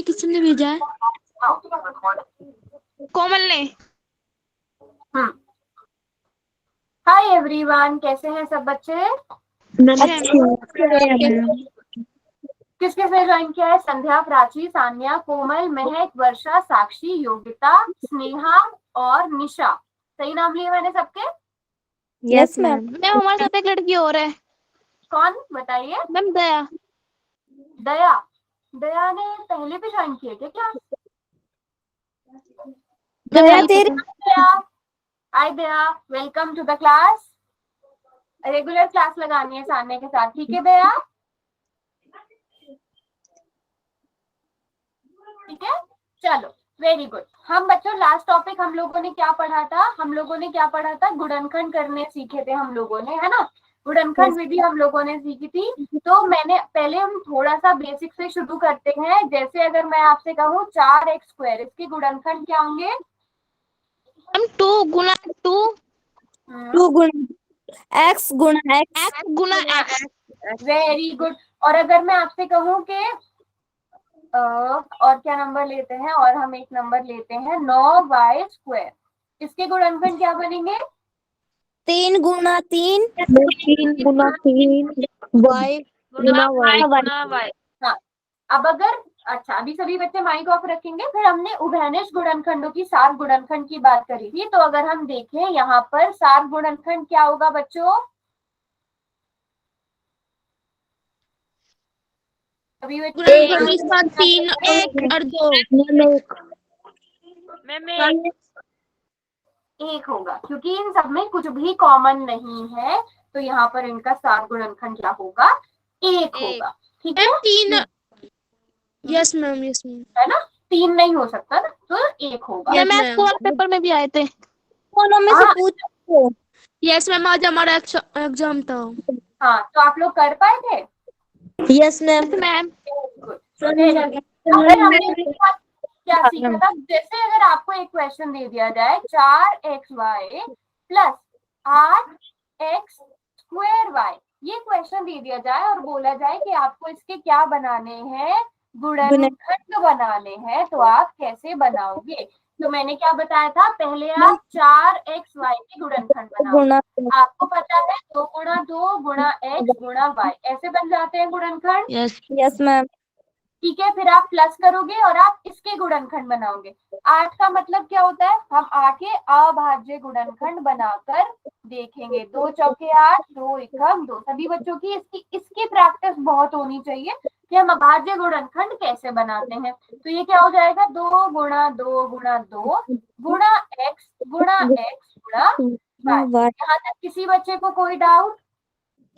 किसने भेजा है? कोमल ने। हाय एवरीवन, कैसे हैं सब बच्चे? किसके से ज्वाइन किया है? संध्या, प्राची, सान्या, कोमल, महक, वर्षा, साक्षी, योगिता, स्नेहा और निशा। सही नाम लिए मैंने सबके? Yes ma'am. मैम हमारे साथ एक लड़की और है। कौन बताइए? मैम दया। दया। दया ने पहले भी ज्वाइन किए थे क्या? दया तेरी। Hi Daya, welcome to the class. Regular class लगानी है सान्या के साथ, ठीक है दया? ठीक है, चलो वेरी गुड। हम बच्चों लास्ट टॉपिक हम लोगों ने क्या पढ़ा था? गुणनखंड करने सीखे थे हम लोगों ने, है ना? गुणनखंड विधि हम लोगों ने सीखी थी। तो मैंने पहले हम थोड़ा सा बेसिक से शुरू करते हैं। जैसे अगर मैं आपसे कहूँ 4x², इसके गुणनखंड क्या होंगे? 2 गुना 2 x गुना x गुना x। Very good. और अगर मैं आपसे कहूँ कि और क्या नंबर लेते हैं, और हम एक नंबर लेते हैं 9y², इसके गुणनखंड क्या बनेंगे? 3 गुना 3 3 गुना 3 y गुना y। हाँ, अब अगर अच्छा, अभी सभी बच्चे माइक ऑफ रखेंगे। फिर हमने उभयनिष्ठ गुणनखंडों की सार गुणनखंड की बात करी थी। तो अगर हम देखें यहाँ पर सार गुणनखंड क्या होगा बच्चों? अभी इसका 3 1 और 2 मैम 1 होगा, क्योंकि इन सब में कुछ भी कॉमन नहीं है। तो यहाँ पर इनका सार गुणनखंड क्या होगा? 1 होगा। ठीक है, 3। यस मैम है ना? 3 नहीं हो सकता ना, तो 1 होगा। ये मैम स्कूल पेपर में भी आए थे। दोनों में से पूछो। यस मैम, आज हमारा एग्जाम था। हाँ, तो आप लोग कर पाए थे? Yes ma'am. मैम अगर हमने क्या सीखा था? जैसे अगर आपको एक क्वेश्चन दे दिया जाए 4xy प्लस 8x²y, ये क्वेश्चन दे दिया जाए और बोला जाए कि आपको इसके क्या बनाने हैं? गुणनखंड बनाने हैं। तो आप कैसे बनाओगे? तो मैंने क्या बताया था? पहले आप 4xy के गुणनखंड बनाओ। आपको पता है 2 गुणा 2 गुणा x गुणा y, ऐसे बन जाते हैं गुणनखंड। Yes ma'am. ठीक है, फिर आप प्लस करोगे और आप इसके गुणनखंड बनाओगे। 8 का मतलब क्या होता है? हम 8 के अभाज्य गुणनखंड बनाकर देखेंगे। 2 चौके 8, 2 एकम 2। सभी बच्चों की इसकी प्रैक्टिस बहुत होनी चाहिए कि हम अभाज्य गुणनखंड कैसे बनाते हैं। तो ये क्या हो जाएगा? 2 गुणा 2 गुणा 2 गुणा x गुणा x गुणा y। यहाँ तक किसी बच्चे को कोई डाउट?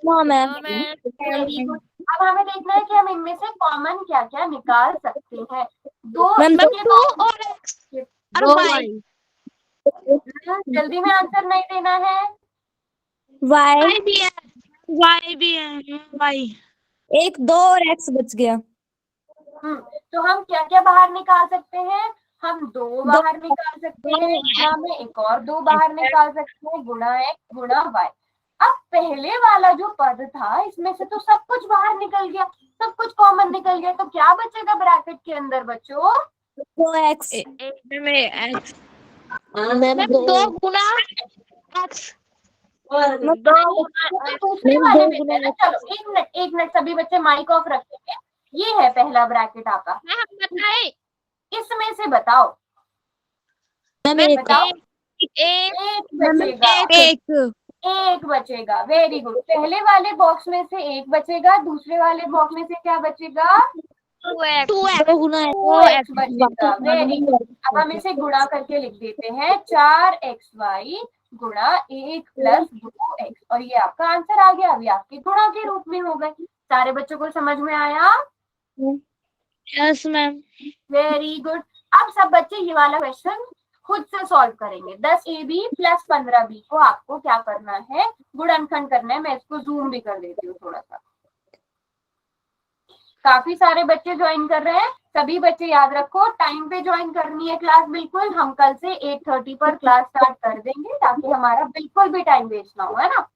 हाँ मैम। Very good. अब हमें देखना है कि हम इनमें से कॉमन क्या क्या निकाल सकते हैं। 2 और x और y। जल्दी में आंसर नहीं देना है। y भी है, y भी है, y 1 2 और x बच गया। तो हम क्या क्या बाहर निकाल सकते हैं? हम 2 बाहर निकाल सकते हैं, गुणा में एक और 2 बाहर निकाल सकते हैं, गुणा x गुणा y। अब पहले वाला जो पद था, इसमें से तो सब कुछ बाहर निकल गया, सब कुछ कॉमन निकल गया। तो क्या बचेगा ब्रैकेट के अंदर बच्चों? 2x मैम 2 गुना x। दूसरे वाले में है ना। चलो 1 मिनट सभी बच्चे माइक ऑफ रखेंगे। ये है पहला ब्रैकेट आपका, इसमें से बताओ। बताओ। एक बचेगा। Very good. पहले वाले बॉक्स में से 1 बचेगा, दूसरे वाले बॉक्स में से क्या बचेगा? 2x बचेगा। Very good. अब हम इसे गुणा करके लिख देते हैं 4xy गुणा 1 प्लस 2x, और ये आपका आंसर आ गया। अभी आपके गुणा के रूप में हो गए। सारे बच्चों को समझ में आया? Yes ma'am. Very good. अब सब बच्चे ये वाला क्वेश्चन खुद से सॉल्व करेंगे। 10ab प्लस 15b को आपको क्या करना है? गुणनखंड करना है। मैं इसको जूम भी कर देती हूँ थोड़ा सा। काफी सारे बच्चे ज्वाइन कर रहे हैं। सभी बच्चे याद रखो, टाइम पे ज्वाइन करनी है क्लास बिल्कुल। हम कल से 8:30 पर क्लास स्टार्ट कर देंगे, ताकि हमारा बिल्कुल भी टाइम वेस्ट ना हो, है ना?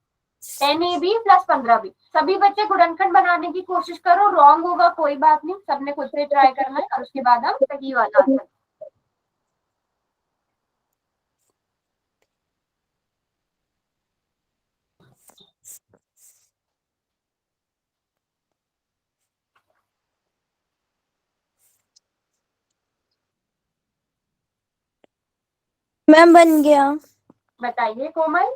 10ab plus 15b। सभी बच्चे गुणनखंड बनाने की कोशिश करो, रॉन्ग होगा कोई बात नहीं, सबने खुद से ट्राई करना है और उसके बाद हम सही वाला आंसर। मैम बन गया। बताइए कोमल।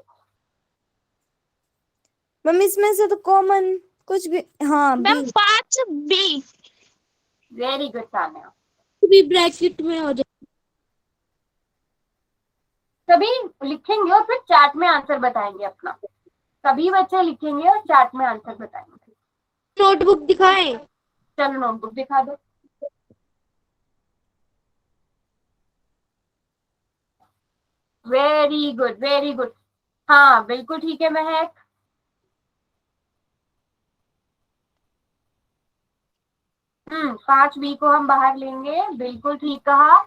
मैम इसमें से तो कॉमन कुछ भी, हाँ B. Ma'am 5B। Very good Sanya. भी ब्रैकेट में हो जाए। सभी लिखेंगे और फिर चैट में आंसर बताएंगे अपना। सभी बच्चे लिखेंगे और चैट में आंसर बताएंगे। नोटबुक दिखाए। चलो नोटबुक दिखा दो। Very good very good. हाँ बिल्कुल ठीक है महक। हम्म, 5B को हम बाहर लेंगे, बिल्कुल ठीक कहा।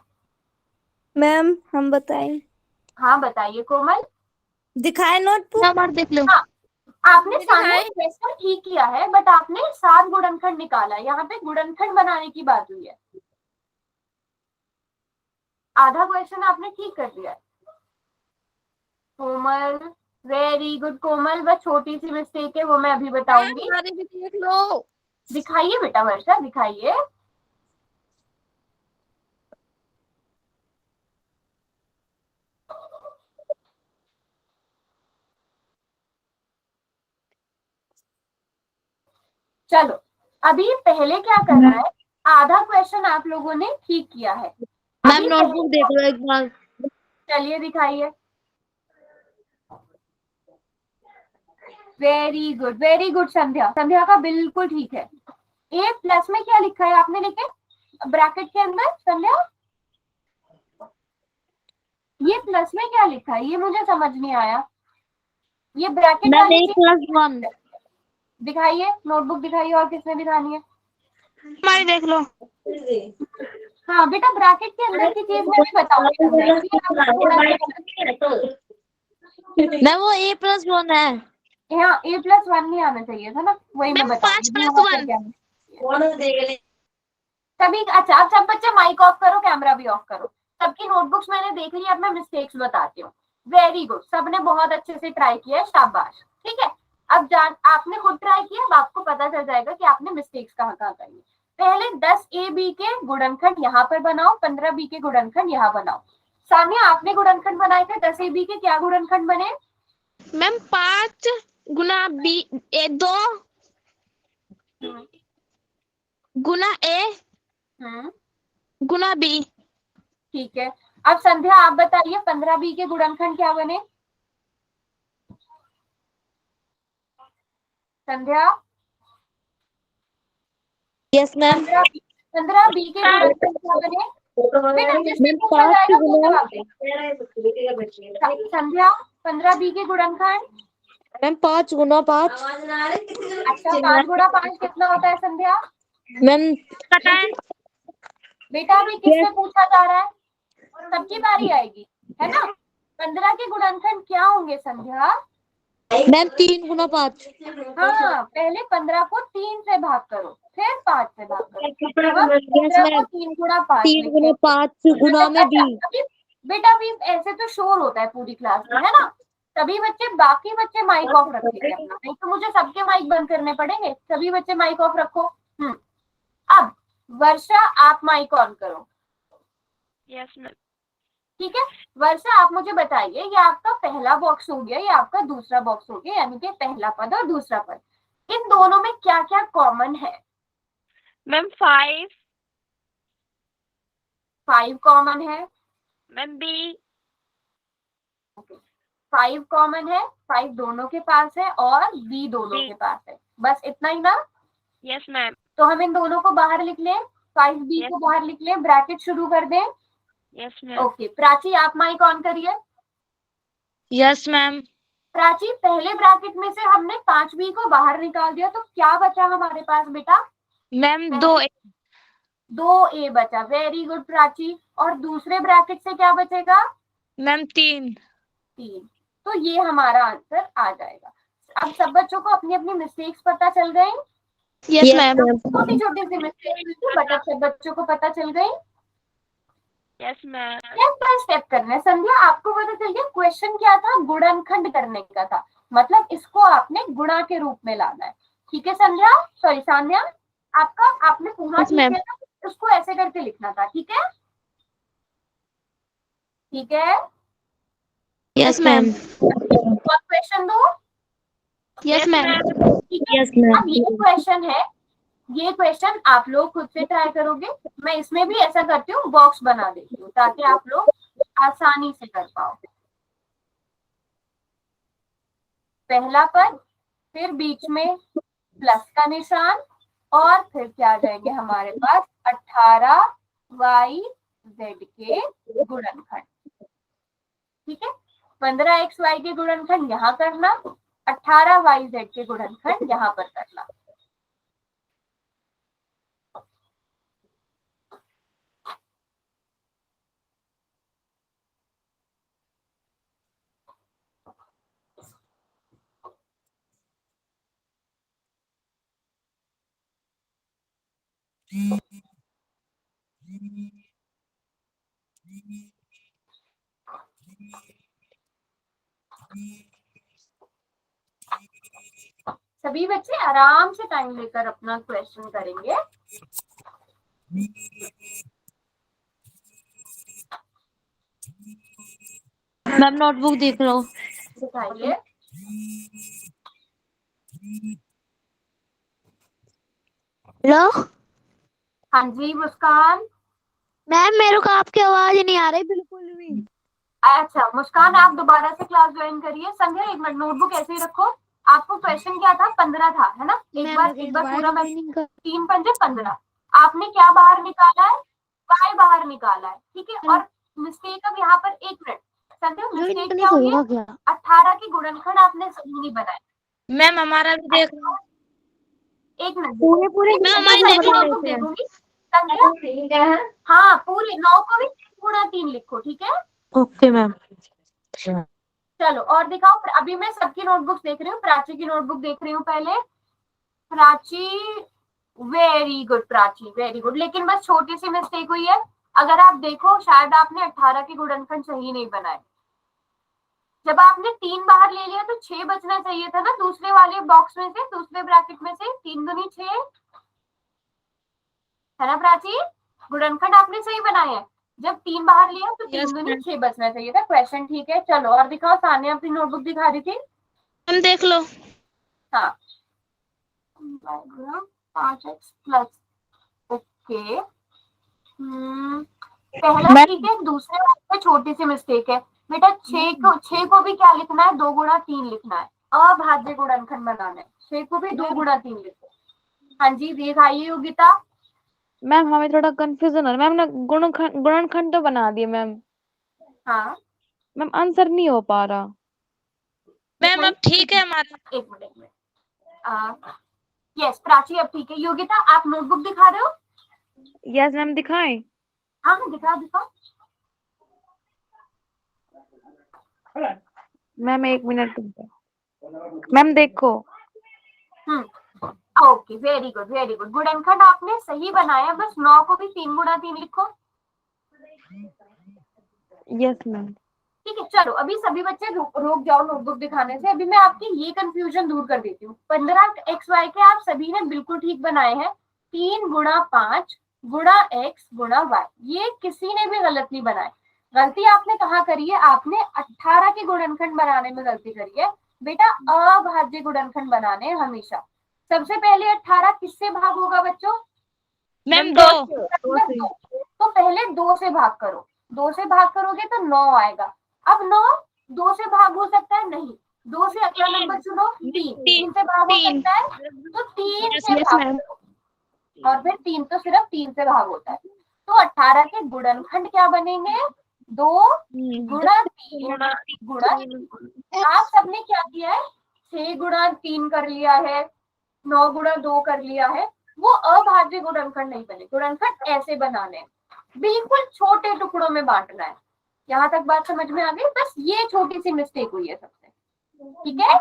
मैम हम बताएं। हाँ बताइए कोमल। दिखाए नोटबुक। नंबर देख लो। हाँ आपने सान्या क्वेश्चन ठीक किया है, बट आपने 7 गुणनखंड निकाला, यहाँ पे गुणनखंड बनाने की बात हुई है। आधा क्वेश्चन आपने ठीक कर दिया है कोमल। वेरी गुड कोमल, बस छोटी सी मिस्टेक है वो मैं अभी बताऊंगी। हमारे भी देख लो। दिखाइए बेटा वर्षा दिखाइए। चलो अभी पहले क्या करना है, आधा क्वेश्चन आप लोगों ने ठीक किया है। मैम अभी नोटबुक देख लो एक बार। चलिए दिखाइए। वेरी गुड संध्या, संध्या का बिल्कुल ठीक है। ए प्लस में क्या लिखा है आपने लिखे ब्रैकेट के अंदर संध्या? ये प्लस में क्या लिखा है ये मुझे समझ नहीं आया। ये ब्रैकेट मैम वाली चीज A+1। दिखाइए, नोटबुक दिखाइए और किसने दिखानी है। हमारी देख लो। हाँ बेटा ब्रैकेट के अंदर की चीज मैं भी बताऊंगी संध्या, इसलिए आपको थोड़ा मैम वो A+1 है। यहाँ A+1 नहीं आना चाहिए था ना, वही मैं मैम बताऊंगी 5+1। सभी। अच्छा अब सब बच्चे माइक ऑफ करो, कैमरा भी ऑफ करो। सबकी नोटबुक्स मैंने देख ली, अब मैं मिस्टेक्स बताती हूँ। वेरी गुड, सबने बहुत अच्छे से ट्राई किया है, शाबाश। ठीक है अब जान आपने खुद ट्राई किया, अब आपको पता चल जाएगा कि आपने मिस्टेक्स कहाँ कहाँ करी है। पहले 10AB के गुणनखंड यहाँ पर बनाओ, 15B के गुणनखंड यहाँ बनाओ। सानिया आपने गुणनखंड बनाए थे 10AB के, क्या गुणनखंड बने? Ma'am 5 × B 2 × A × B। ठीक है अब संध्या आप बताइए 15B के गुणनखंड क्या बने? संध्या। Yes ma'am. 15B के गुणनखंड क्या बने? बेटा जिससे पूछा जाएगा वो जवाब दे। संध्या 15B के गुणनखंड। मैम 5 × 5। अच्छा 5 × 5 कितना होता है संध्या? मैम पता है। बेटा अभी किससे पूछा जा रहा है? सबकी बारी आएगी है ना। 15 के गुणनखंड क्या होंगे संध्या? मैम 3 × 5। हाँ पहले 15 को 3 से भाग करो, फिर 5 से भाग करो। तो हम यस 15 को मैम 3 × 5 3 × 5 गुना में अच्छा B। अभी बेटा अभी ऐसे तो शोर होता है पूरी क्लास में है ना, सभी बच्चे बाकी बच्चे माइक ऑफ रखेंगे अपना, नहीं तो मुझे सबके माइक बंद करने पड़ेंगे। सभी बच्चे माइक ऑफ रखो। अब वर्षा आप माइक ऑन करो। Yes ma'am. ठीक है वर्षा आप मुझे बताइए, ये आपका पहला बॉक्स हो गया, ये आपका दूसरा बॉक्स हो गया, यानी कि पहला पद और दूसरा पद। इन दोनों में क्या क्या कॉमन है? मैम 5। 5 कॉमन है। Ma'am B। 5 कॉमन है, 5 दोनों के पास है और B दोनों के पास है, बस इतना ही ना। Yes ma'am. तो हम इन दोनों को बाहर लिख लें, 5B को बाहर लिख लें, ब्रैकेट शुरू कर दें। Yes ma'am. ओके प्राची आप माइक ऑन करिए। Yes ma'am. प्राची पहले ब्रैकेट में से हमने 5B को बाहर निकाल दिया, तो क्या बचा हमारे पास बेटा? Ma'am 2A। 2A बचा, वेरी गुड प्राची। और दूसरे ब्रैकेट से क्या बचेगा? मैम 3। 3। तो ये हमारा आंसर आ जाएगा। अब सब बच्चों को अपनी अपनी मिस्टेक्स पता चल गई। Yes ma'am. छोटी छोटी सी मिस्टेक हुई थी बट अब सब बच्चों को पता चल गई। Yes ma'am. Step by step करना है। संध्या आपको पता चल गया क्वेश्चन क्या था, गुणनखंड करने का था, मतलब इसको आपने गुणा के रूप में लाना है। ठीक है संध्या, सॉरी सान्या, आपका आपने पूरा Yes, ठीक ma'am. किया था, उसको ऐसे करके लिखना था। ठीक है, ठीक है। Yes ma'am. और क्वेश्चन दो। Yes ma'am. ठीक है, अब ये क्वेश्चन है, ये क्वेश्चन आप लोग खुद से ट्राई करोगे। मैं इसमें भी ऐसा करती हूँ, बॉक्स बना देती हूँ ताकि आप लोग आसानी से कर पाओ। पहला पद, फिर बीच में प्लस का निशान, और फिर क्या आ जाएंगे हमारे पास 18y z के गुणनखंड। ठीक है, 15xy के गुणनखंड यहाँ करना, 18yz के गुणनखंड यहाँ पर करना। सभी बच्चे आराम से टाइम लेकर अपना क्वेश्चन करेंगे। मैम नोटबुक देख लो। दिखाइए। हेलो हाँ जी मुस्कान। मैम, मेरे को आपकी आवाज नहीं आ रही बिल्कुल भी। अच्छा मुस्कान, आप दोबारा से क्लास ज्वाइन करिए। संध्या एक मिनट, नोटबुक ऐसे ही रखो। आपको क्वेश्चन क्या था, 15 था, है ना? एक बार पूरा मैं 3 पंजे 15। आपने क्या बाहर निकाला है, y बाहर निकाला है। ठीक है, और मिस्टेक अब यहाँ पर, एक मिनट संध्या, मिस्टेक क्या हुई है, 18 के गुणनखंड आपने सही नहीं बनाए। मैम हमारा भी देख लो। एक मिनट, पूरे नोटबुक देखूंगी संध्या। हाँ पूरे 9 को भी 3 × 3 लिखो। ठीक है, ओके मैम। चलो और दिखाओ। अभी मैं सबकी नोटबुक देख रही हूँ, प्राची की नोटबुक देख रही हूँ पहले। Prachi, very good Prachi, very good. लेकिन बस छोटी सी मिस्टेक हुई है। अगर आप देखो, शायद आपने 18 के गुणनखंड सही नहीं बनाए। जब आपने 3 बाहर ले लिया तो 6 बचना चाहिए था ना, दूसरे वाले बॉक्स में से, दूसरे ब्रैकेट में से। 3 दूनी 6, है ना प्राची? गुणनखंड आपने सही बनाए हैं। जब 3 बाहर लिया तो 3 दूनी 6 बचना चाहिए था। क्वेश्चन ठीक है, चलो और दिखाओ। सानिया अपनी नोटबुक दिखा रही थी। हम देख लो। हाँ, 5x प्लस, ओके। पहला ठीक है, दूसरे वाले में छोटी सी मिस्टेक है बेटा। 6 को भी क्या लिखना है, 2 × 3 लिखना है। अभाज्य गुणनखंड बनाना है, 6 को भी 2 × 3 लिखो। हाँ जी दिखाइए योगिता। मैम हमें थोड़ा कंफ्यूजन हो रहा है। मैम ने गुणनखंड तो बना दिए मैम, हाँ मैम आंसर नहीं हो पा रहा। मैम अब ठीक है हमारा। एक मिनट। यस प्राची अब ठीक है। योगिता आप नोटबुक दिखा रहे हो? यस मैम, दिखाएं? हाँ दिखाओ दिखाओ। Ma'am 1 minute. मैम देखो। Okay, very good very good. गुणनखंड आपने सही बनाया, बस 9 को भी 3 × 3 लिखो। Yes ma'am. ठीक है, चलो अभी सभी बच्चे रुक जाओ नोटबुक दिखाने से। अभी मैं आपकी ये कंफ्यूजन दूर कर देती हूँ। 15xy के आप सभी ने बिल्कुल ठीक बनाए हैं। 3 × 5 × x × y, ये किसी ने भी गलत नहीं बनाए। गलती आपने कहाँ करी है, आपने 18 के गुणनखंड बनाने में गलती करी है बेटा। अभाज्य गुणनखंड बनाने हैं हमेशा। सबसे पहले 18 किससे भाग होगा बच्चों? मैम 2। तो पहले 2 से भाग करो। 2 से भाग करोगे तो 9 आएगा। अब 9 2 से भाग हो सकता है? नहीं। 2 से अगला नंबर चुनो, 3। 3 से भाग हो सकता है? तो 3 से भाग करो। और फिर 3 तो सिर्फ 3 से भाग होता है। तो 18 के गुणनखंड क्या बनेंगे? 2 × 3 × आप सबने क्या किया है, 6 × 3 कर लिया है, 9 × 2 कर लिया है। वो अभाज्य गुणनखंड नहीं बने। गुणनखंड ऐसे बनाने हैं, बिल्कुल छोटे टुकड़ों में बांटना है। यहाँ तक बात समझ में आ गई? बस ये छोटी सी मिस्टेक हुई है सबसे। ठीक है,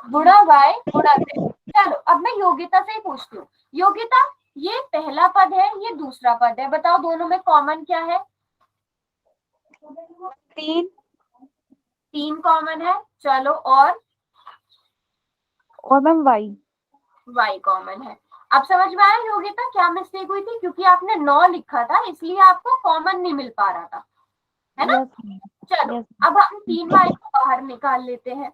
गुणा y गुणा z। चलो अब मैं योगिता से ही पूछती हूँ। योगिता, ये पहला पद है, ये दूसरा पद है, बताओ दोनों में कॉमन क्या है? 3 3 कॉमन है। चलो और मैम y। y कॉमन है। अब समझ में आया योगिता क्या मिस्टेक हुई थी? क्योंकि आपने 9 लिखा था इसलिए आपको कॉमन नहीं मिल पा रहा था, है ना? चलो अब हम 3y को बाहर निकाल लेते हैं।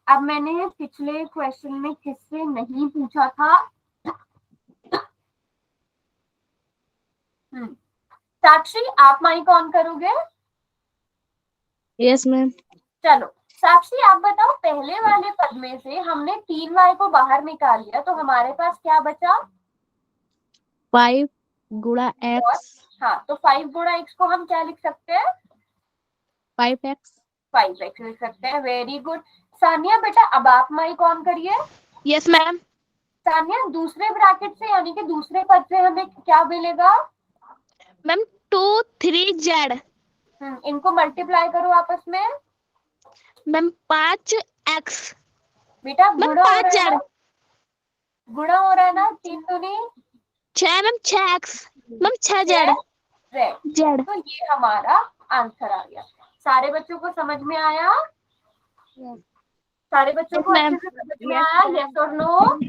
अब मैंने पिछले क्वेश्चन में किससे नहीं पूछा था? साक्षी, आप माइक ऑन करोगे? Yes ma'am. चलो साक्षी आप बताओ, पहले वाले पद में से हमने 3y को बाहर निकाल लिया तो हमारे पास क्या बचा? 5 गुणा और x। हाँ, तो 5 गुणा x को हम क्या लिख सकते हैं? 5x। 5x लिख सकते हैं। Very good. सानिया बेटा अब आप माइक ऑन करिए। Yes ma'am. सानिया दूसरे ब्रैकेट से यानी कि दूसरे पद से हमें क्या मिलेगा? Ma'am 2 3z। इनको मल्टीप्लाई करो आपस में। Ma'am 5x। बेटा मैम गुणा हो रहा है 5z। ना? गुणा हो रहा है ना? 3 दूनी 6 ma'am 6x। Ma'am 6z। z। तो ये हमारा आंसर आ गया। सारे बच्चों को समझ में आया? सारे बच्चों यस को अच्छे मैम। से समझ में आया? यस और नो?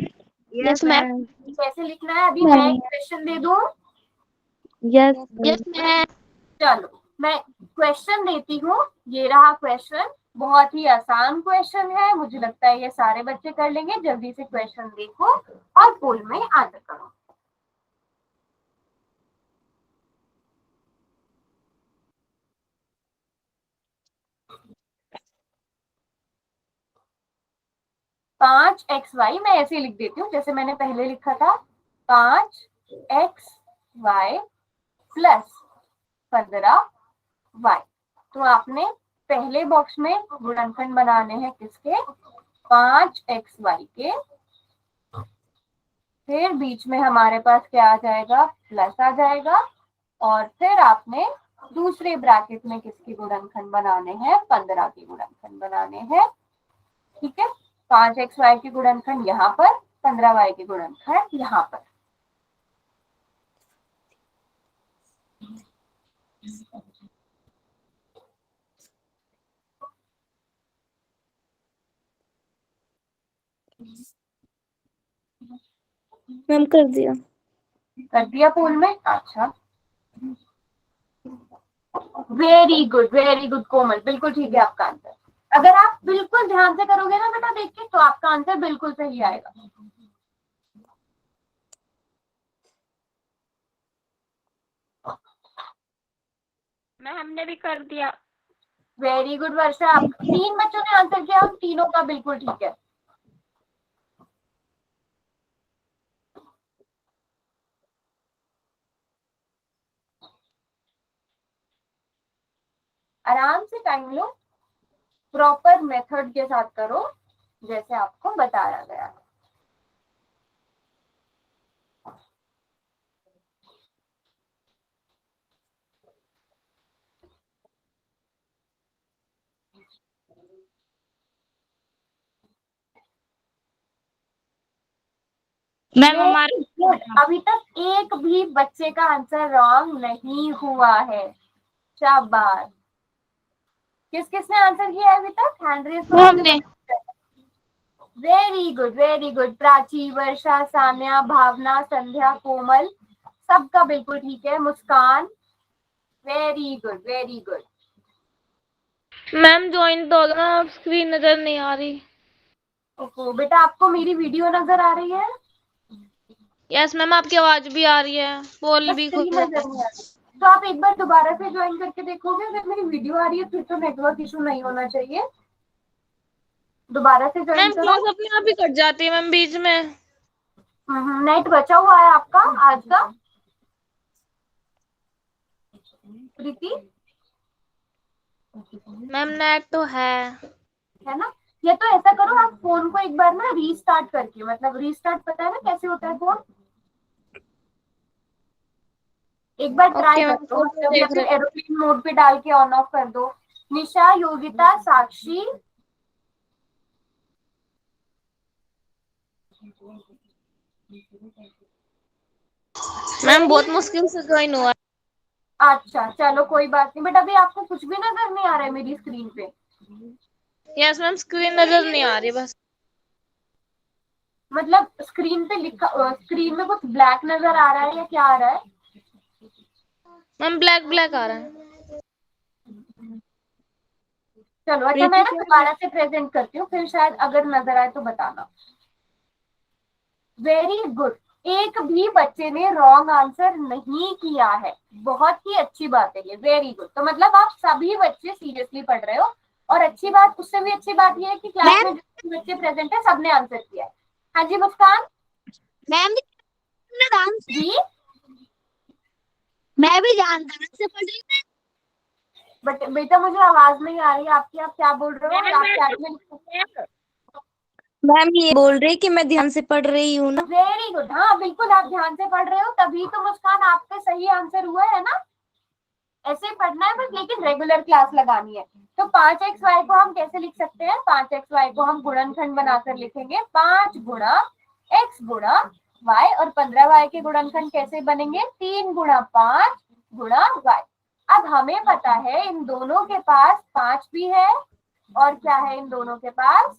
Yes ma'am. कैसे लिखना है? अभी मैं एक क्वेश्चन दे दूं? Yes yes ma'am. चलो मैं क्वेश्चन देती हूँ। ये रहा क्वेश्चन। बहुत ही आसान क्वेश्चन है, मुझे लगता है ये सारे बच्चे कर लेंगे। जल्दी से क्वेश्चन देखो और पोल में आंसर करो। पांच एक्स वाई, मैं ऐसे ही लिख देती हूँ जैसे मैंने पहले लिखा था। 5xy plus 15y। तो आपने पहले बॉक्स में गुणनखंड बनाने हैं किसके? 5xy के। फिर बीच में हमारे पास क्या आ जाएगा? प्लस आ जाएगा। और फिर आपने दूसरे ब्रैकेट में किसके गुणनखंड बनाने हैं? 15 के गुणनखंड बनाने हैं। ठीक है, 5xy के गुणनखंड यहाँ पर, 15y के गुणनखंड यहाँ पर। मैम कर दिया। कर दिया पोल में? अच्छा, वेरी गुड कोमल, बिल्कुल ठीक है आपका आंसर। अगर आप बिल्कुल ध्यान से करोगे ना बेटा देख के, तो आपका आंसर बिल्कुल सही आएगा। मैम हमने भी कर दिया। वेरी गुड वर्षा, आप 3 बच्चों ने आंसर किया, उन तीनों का बिल्कुल ठीक है। आराम से टाइम लो, प्रॉपर मेथड के साथ करो जैसे आपको बताया गया है। मैम हमारे अभी तक एक भी बच्चे का आंसर रॉन्ग नहीं हुआ है। शाबाश। किस किसने आंसर किया है अभी तक? हैंड रेज करो मुझे। Very good. प्राची, वर्षा, सान्या, भावना, संध्या, कोमल, सबका बिल्कुल ठीक है। Muskan, very good. Ma'am join तो हो गया, स्क्रीन नजर नहीं आ रही। ओहो बेटा, आपको मेरी वीडियो नजर आ रही है? यस मैम आपकी आवाज भी आ रही है, बोल बस भी खुल स्क्रीन रहा नजर है। नहीं आ रही। तो आप एक बार दोबारा से ज्वाइन करके देखोगे। अगर मेरी वीडियो आ रही है फिर तो नेटवर्क इशू नहीं होना चाहिए। दोबारा से ज्वाइन मैम करो। क्लास अपने आप ही कट जाती है मैम बीच में। नेट बचा हुआ है आपका आज का? प्रीति, मैम नेट तो है ना? या तो ऐसा करो, आप फोन को एक बार ना रीस्टार्ट करके, मतलब रीस्टार्ट पता है ना कैसे होता है फोन? एक बार ट्राई ओके कर मैम दो, फोटो मतलब या देख फिर रहे। एरोप्लेन मोड पे डाल के ऑन ऑफ कर दो। निशा, योगिता, साक्षी, मैम बहुत मुश्किल से ज्वाइन हुआ। अच्छा चलो कोई बात नहीं, बट अभी आपको कुछ भी नजर नहीं आ रहा है मेरी स्क्रीन पे? यस मैम, स्क्रीन नजर नहीं आ रही बस। मतलब स्क्रीन पे लिखा, स्क्रीन में कुछ ब्लैक नजर आ रहा है या क्या आ रहा है? मैम ब्लैक ब्लैक आ रहा है। चलो अच्छा, मैं ना दोबारा से प्रेजेंट करती हूँ, फिर शायद अगर नजर आए तो बताना। वेरी गुड, एक भी बच्चे ने रॉन्ग आंसर नहीं किया है, बहुत ही अच्छी बात है ये, वेरी गुड। तो मतलब आप सभी बच्चे सीरियसली पढ़ रहे हो, और अच्छी बात, उससे भी अच्छी बात ये है कि क्लास में जो बच्चे प्रेजेंट है सबने आंसर किया है। हाँ जी मुस्कान मैम जी। मैं भी जानता से पढ़ रही हूँ। बट बेटा मुझे आवाज नहीं आ रही आपकी, आप क्या बोल रहे हो? आप चैट में मैम ये बोल रही कि मैं ध्यान से पढ़ रही हूँ ना। वेरी गुड, हाँ बिल्कुल आप ध्यान से पढ़ रहे हो, तभी तो मुस्कान आपका सही आंसर हुआ है ना। ऐसे ही पढ़ना है बस, लेकिन रेगुलर क्लास लगानी है। तो 5xy को हम कैसे लिख सकते हैं? 5xy को हम गुणनखंड बनाकर लिखेंगे, 5 गुणा x गुणा y, और 15y के गुणनखंड कैसे बनेंगे? 3 गुणा 5 गुणा y। अब हमें पता है इन दोनों के पास 5 भी है, और क्या है इन दोनों के पास?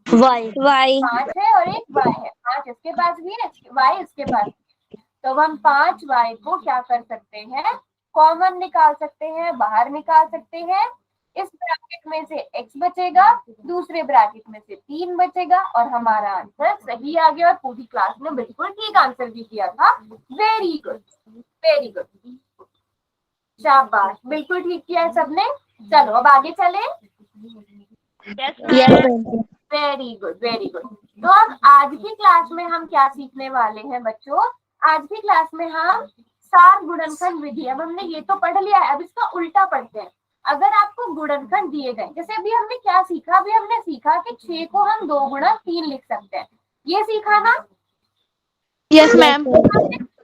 वाई 5 है और एक y है। 5 इसके पास भी है, y इसके पास भी। तो हम 5y को क्या कर सकते हैं? कॉमन निकाल सकते हैं, बाहर निकाल सकते हैं। इस ब्रैकेट में से x बचेगा, दूसरे ब्रैकेट में से 3 बचेगा, और हमारा आंसर सही आ गया, और पूरी क्लास ने बिल्कुल ठीक आंसर भी किया था। वेरी गुड, वेरी गुड, शाबाश, बिल्कुल ठीक किया है सबने। चलो अब आगे चले। Very good, very good. तो अब आज की क्लास में हम क्या सीखने वाले हैं बच्चों? आज की क्लास में हम सार गुणनखंड विधि, अब हमने ये तो पढ़ लिया है, अब इसका उल्टा पढ़ते हैं। अगर आपको गुणनखंड दिए गए, जैसे अभी हमने क्या सीखा? अभी हमने सीखा कि 6 को हम 2 गुणा 3 लिख सकते हैं, ये सीखा ना? Yes ma'am.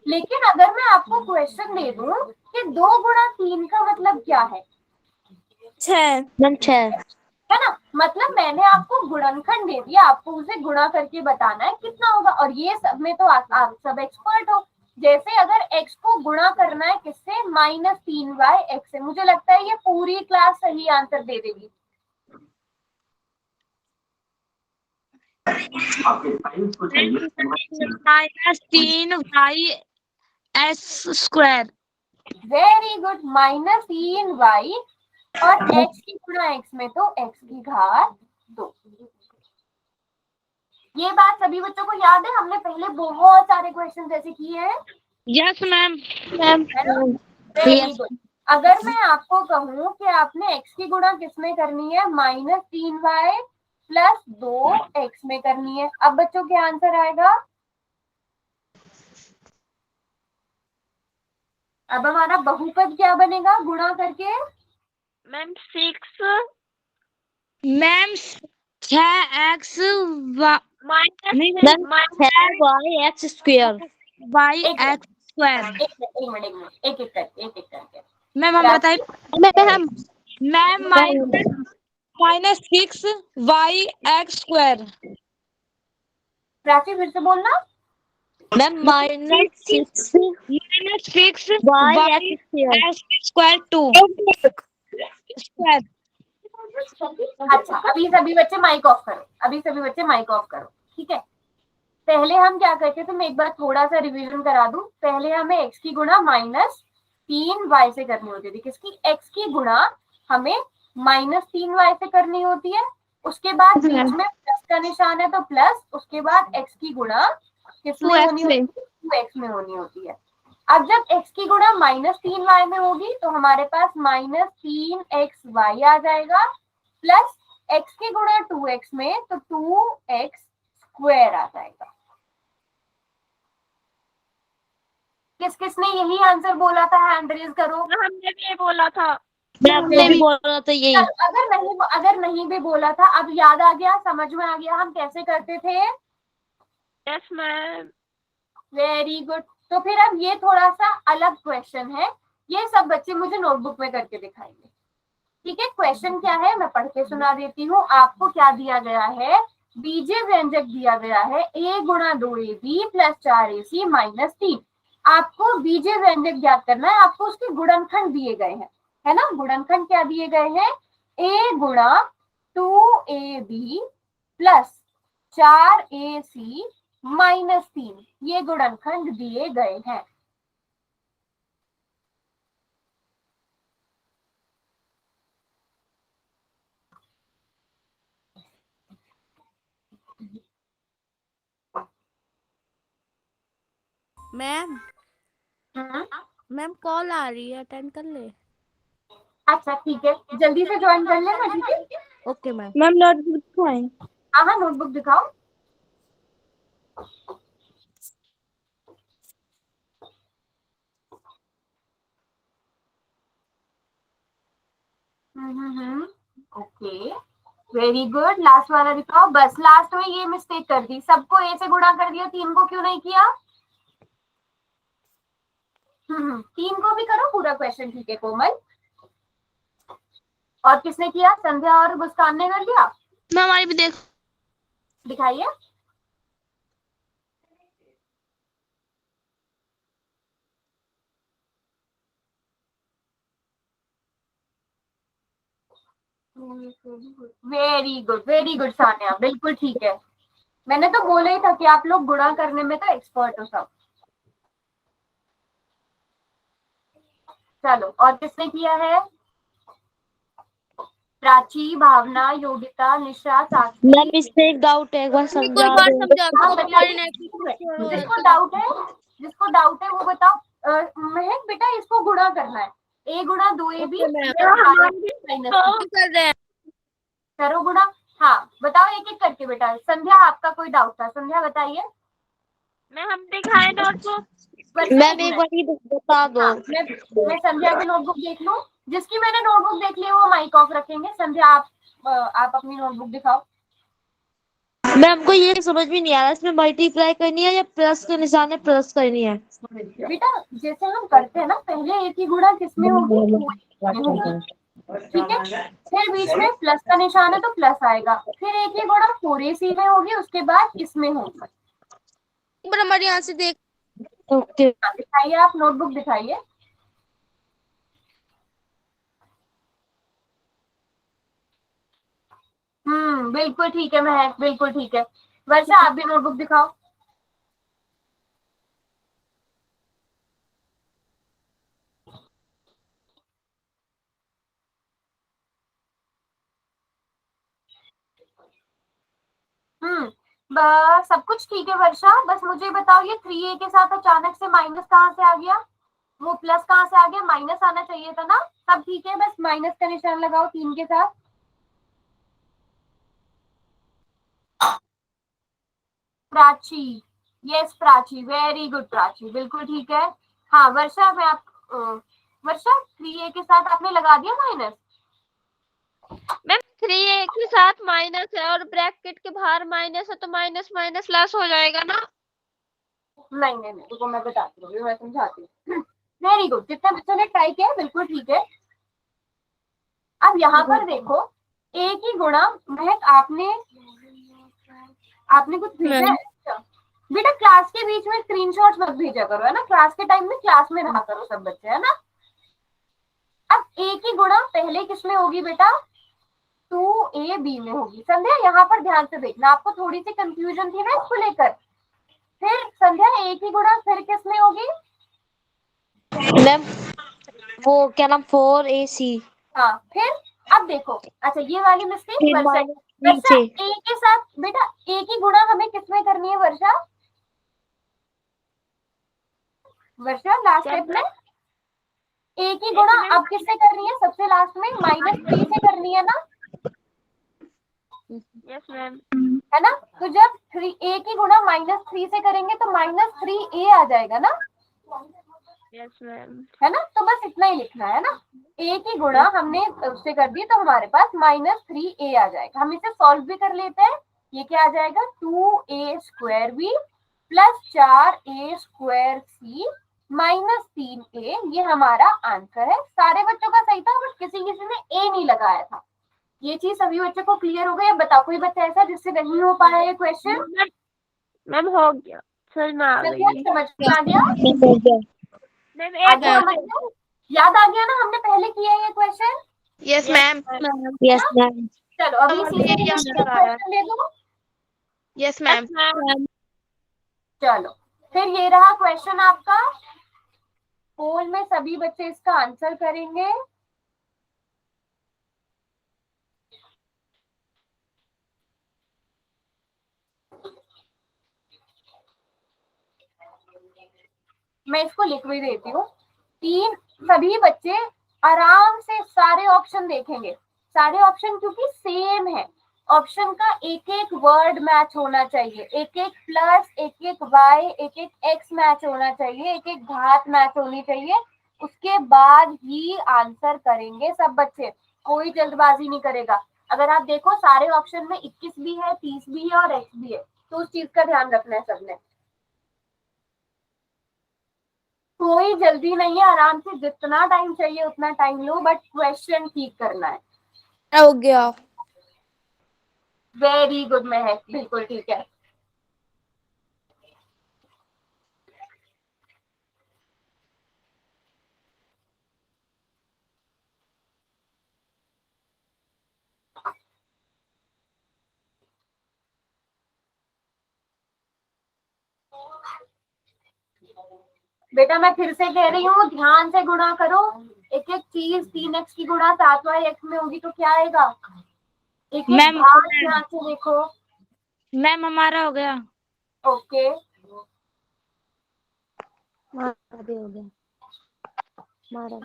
लेकिन अगर मैं आपको क्वेश्चन दे दूं कि 2 गुणा 3 का मतलब क्या है? 6 है ना, मतलब मैंने आपको गुणनखंड दे दिया, आपको उसे गुणा करके बताना है कितना होगा, और ये सब में तो आप सब एक्सपर्ट हो। जैसे अगर x को गुणा करना है किससे? -3y x से। मुझे लगता है ये पूरी क्लास सही आंसर दे देगी। -3y(s²). वेरी गुड, -3y, और x की गुणा x में तो x की घात 2। ये बात सभी बच्चों को याद है? हमने पहले बहुत सारे क्वेश्चन जैसे किए हैं। Yes ma'am. Very good. अगर मैं आपको कहूँ कि आपने x की गुणा किसमें करनी है? -3y प्लस 2x में करनी है, अब बच्चों क्या आंसर आएगा? अब हमारा बहुपद क्या बनेगा गुणा करके? Ma'am 6 ma'am 6x y x square y x²। एक मिनट, एक एक करके। मैम हम बताइए। Ma'am -6y x²। प्राची फिर से बोलना। Ma'am -6 Y x square -x² 2 अच्छा अभी सभी बच्चे माइक ऑफ करो, अभी सभी बच्चे माइक ऑफ करो, ठीक है। पहले हम क्या करते थे, मैं एक बार थोड़ा सा रिवीजन करा दूं। पहले हमें x की गुणा -3y से करनी होती थी। किसकी? x की गुणा हमें -3y से करनी होती है। उसके बाद बीच में प्लस का निशान है तो प्लस, उसके बाद x की गुणा किसमें होनी होती है? 2x में होनी होती है। अब जब x की गुणा -3y में होगी तो हमारे पास -3xy आ जाएगा, प्लस x की गुणा 2x में तो 2x² आ जाएगा। किस किसने यही आंसर बोला था? हैंड रेज करो। हमने भी ये बोला था। हमने भी बोला था यही। अगर नहीं भी बोला था, अब याद आ गया, समझ में आ गया हम कैसे करते थे? Yes ma'am. Very good. तो फिर अब ये थोड़ा सा अलग क्वेश्चन है, ये सब बच्चे मुझे नोटबुक में करके दिखाएंगे, ठीक है। क्वेश्चन क्या है मैं पढ़ के सुना देती हूँ। आपको क्या दिया गया है? बीजीय व्यंजक दिया गया है a गुणा 2ab प्लस 4ac माइनस 3। आपको बीजीय व्यंजक ज्ञात करना है, आपको उसके गुणनखंड दिए गए हैं, है ना। गुणनखंड क्या दिए गए हैं, a गुणा 2ab प्लस 4ac माइनस 3, ये गुणनखंड दिए गए हैं। मैम मैम कॉल आ रही है, अटेंड कर ले। अच्छा ठीक है, जल्दी से ज्वाइन कर लेना, ठीक है। Okay ma'am. मैम नोटबुक दिखाएं। हाँ हाँ, नोटबुक दिखाओ। Okay, very good. लास्ट वाला दिखाओ। बस लास्ट में ये मिस्टेक कर दी, सबको ए से गुणा कर दिया, 3 को क्यों नहीं किया। 3 को भी करो पूरा क्वेश्चन, ठीक है कोमल। और किसने किया, संध्या और मुस्कान ने कर लिया। मैं हमारी भी देख। दिखाइए। वेरी गुड सानिया, बिल्कुल ठीक है। मैंने तो बोला ही था कि आप लोग गुणा करने में तो एक्सपर्ट हो सब। चलो, और किसने किया है, प्राची, भावना, योगिता, निशा, साक्षी। मैम इससे एक डाउट है, एक बार समझा दो। हाँ, बताइए। जिसको डाउट है, जिसको डाउट है वो बताओ। महक बेटा, इसको गुणा करना है, a गुणा 2ab करो गुणा। हाँ बताओ एक एक करके बेटा। संध्या, आपका कोई डाउट था, संध्या बताइए। मैं हम दिखाए नोटबुक। मैम एक बार ये बता दो। हाँ, मैं संध्या की नोटबुक देख लूं। जिसकी मैंने नोटबुक देख ली वो माइक ऑफ रखेंगे। संध्या आप अपनी नोटबुक दिखाओ। मैम को ये समझ में नहीं आ रहा, इसमें मल्टीप्लाई करनी है या प्लस के निशान है प्लस करनी है। बेटा जैसे हम करते हैं ना, पहले एक ही गुणा किसमें होगी, ठीक है। फिर बीच में प्लस का निशान है तो प्लस आएगा, फिर एक ही गुणा 4ac में होगी, उसके बाद इसमें होगा। हमारे यहाँ से देख। ओके। दिखाइए, आप नोटबुक दिखाइए। बिल्कुल ठीक है महक, बिल्कुल ठीक है। वर्षा, आप भी नोटबुक दिखाओ। सब कुछ ठीक है वर्षा, बस मुझे बताओ ये 3a के साथ अचानक से माइनस कहाँ से आ गया, वो प्लस कहाँ से आ गया, माइनस आना चाहिए था ना। सब ठीक है, बस माइनस का निशान लगाओ 3 के साथ। Prachi, yes Prachi, very good Prachi, बिल्कुल ठीक है। हाँ वर्षा, वर्षा 3a के साथ आपने लगा दिया माइनस। मैम 3a के साथ माइनस है और ब्रैकेट के बाहर माइनस है, तो माइनस माइनस प्लस हो जाएगा ना। नहीं, तो मैं बताती हूँ, मैं समझाती हूँ। वेरी गुड, जितने बच्चों ने ट्राई किया बिल्कुल ठीक है। अब यहाँ पर देखो, एक ही गुणा, महक आपने कुछ भेजा है। अच्छा बेटा, क्लास के बीच में स्क्रीनशॉट्स मत भेजा करो, है ना। क्लास के टाइम में क्लास में रहा करो सब बच्चे, है ना। अब एक ही गुणा पहले किसमें होगी बेटा, 2ab में होगी। संध्या यहाँ पर ध्यान से देखना, आपको थोड़ी सी कंफ्यूजन थी ना इसको लेकर। फिर संध्या एक ही गुणा फिर किसमें होगी, मैम वो क्या नाम 4ac। हाँ फिर अब देखो, अच्छा ये वाली मिस्टेक फिर वर्षा, -3 से ए के साथ बेटा एक ही गुणा हमें किसमें करनी है वर्षा, लास्ट स्टेप में एक ही गुणा अब किससे करनी है, सबसे लास्ट में -3 से करनी है ना। Yes ma'am. है ना, तो जब एक ही गुणा -3 से करेंगे तो -3a आ जाएगा ना। Yes ma'am. है ना, तो बस इतना ही लिखना है ना। एक ही गुणा हमने उससे कर दी तो हमारे पास -3a आ जाएगा। हम इसे सॉल्व भी कर लेते हैं। ये क्या आ जाएगा, 2a² प्लस 4a² -3a, ये हमारा आंसर है। सारे बच्चों का सही था, बट किसी ने a नहीं लगाया था। ये चीज सभी बच्चों को क्लियर हो गई? अब बताओ कोई बच्चा ऐसा जिससे नहीं हो पा रहा है ये क्वेश्चन? मैम हो गया, समझ में आ सभी गई। समझ में आ गया? मैम आ एक गया समझ में? याद आ गया ना, हमने पहले किया है ये question? Yes ma'am. Yes ma'am. चलो अभी इसी से रिलेटेड क्वेश्चन दे दूं? Yes ma'am. चलो फिर ये रहा क्वेश्चन आपका, पोल में सभी बच्चे इसका आंसर करेंगे। मैं इसको लिख भी देती हूँ। सभी बच्चे आराम से सारे ऑप्शन देखेंगे, सारे ऑप्शन क्योंकि सेम है। ऑप्शन का एक एक वर्ड मैच होना चाहिए, एक एक प्लस, एक एक वाई, एक एक एक्स मैच होना चाहिए, एक एक घात मैच होनी चाहिए। उसके बाद ही आंसर करेंगे सब बच्चे, कोई जल्दबाजी नहीं करेगा। अगर आप देखो सारे ऑप्शन में 21 भी है, 30 भी है और एक्स भी है, तो उस चीज का ध्यान रखना है सबने। कोई जल्दी नहीं है, आराम से जितना टाइम चाहिए उतना टाइम लो, बट क्वेश्चन ठीक करना है। हो गया। वेरी गुड महक, बिल्कुल ठीक है। बेटा मैं फिर से कह रही हूँ, ध्यान से गुणा करो। एक एक चीज 3x की गुणा 7y x में होगी तो क्या आएगा? एक एक मैम घात ध्यान से देखो। मैम हमारा हो गया। ओके हमारा भी हो गया। हमारा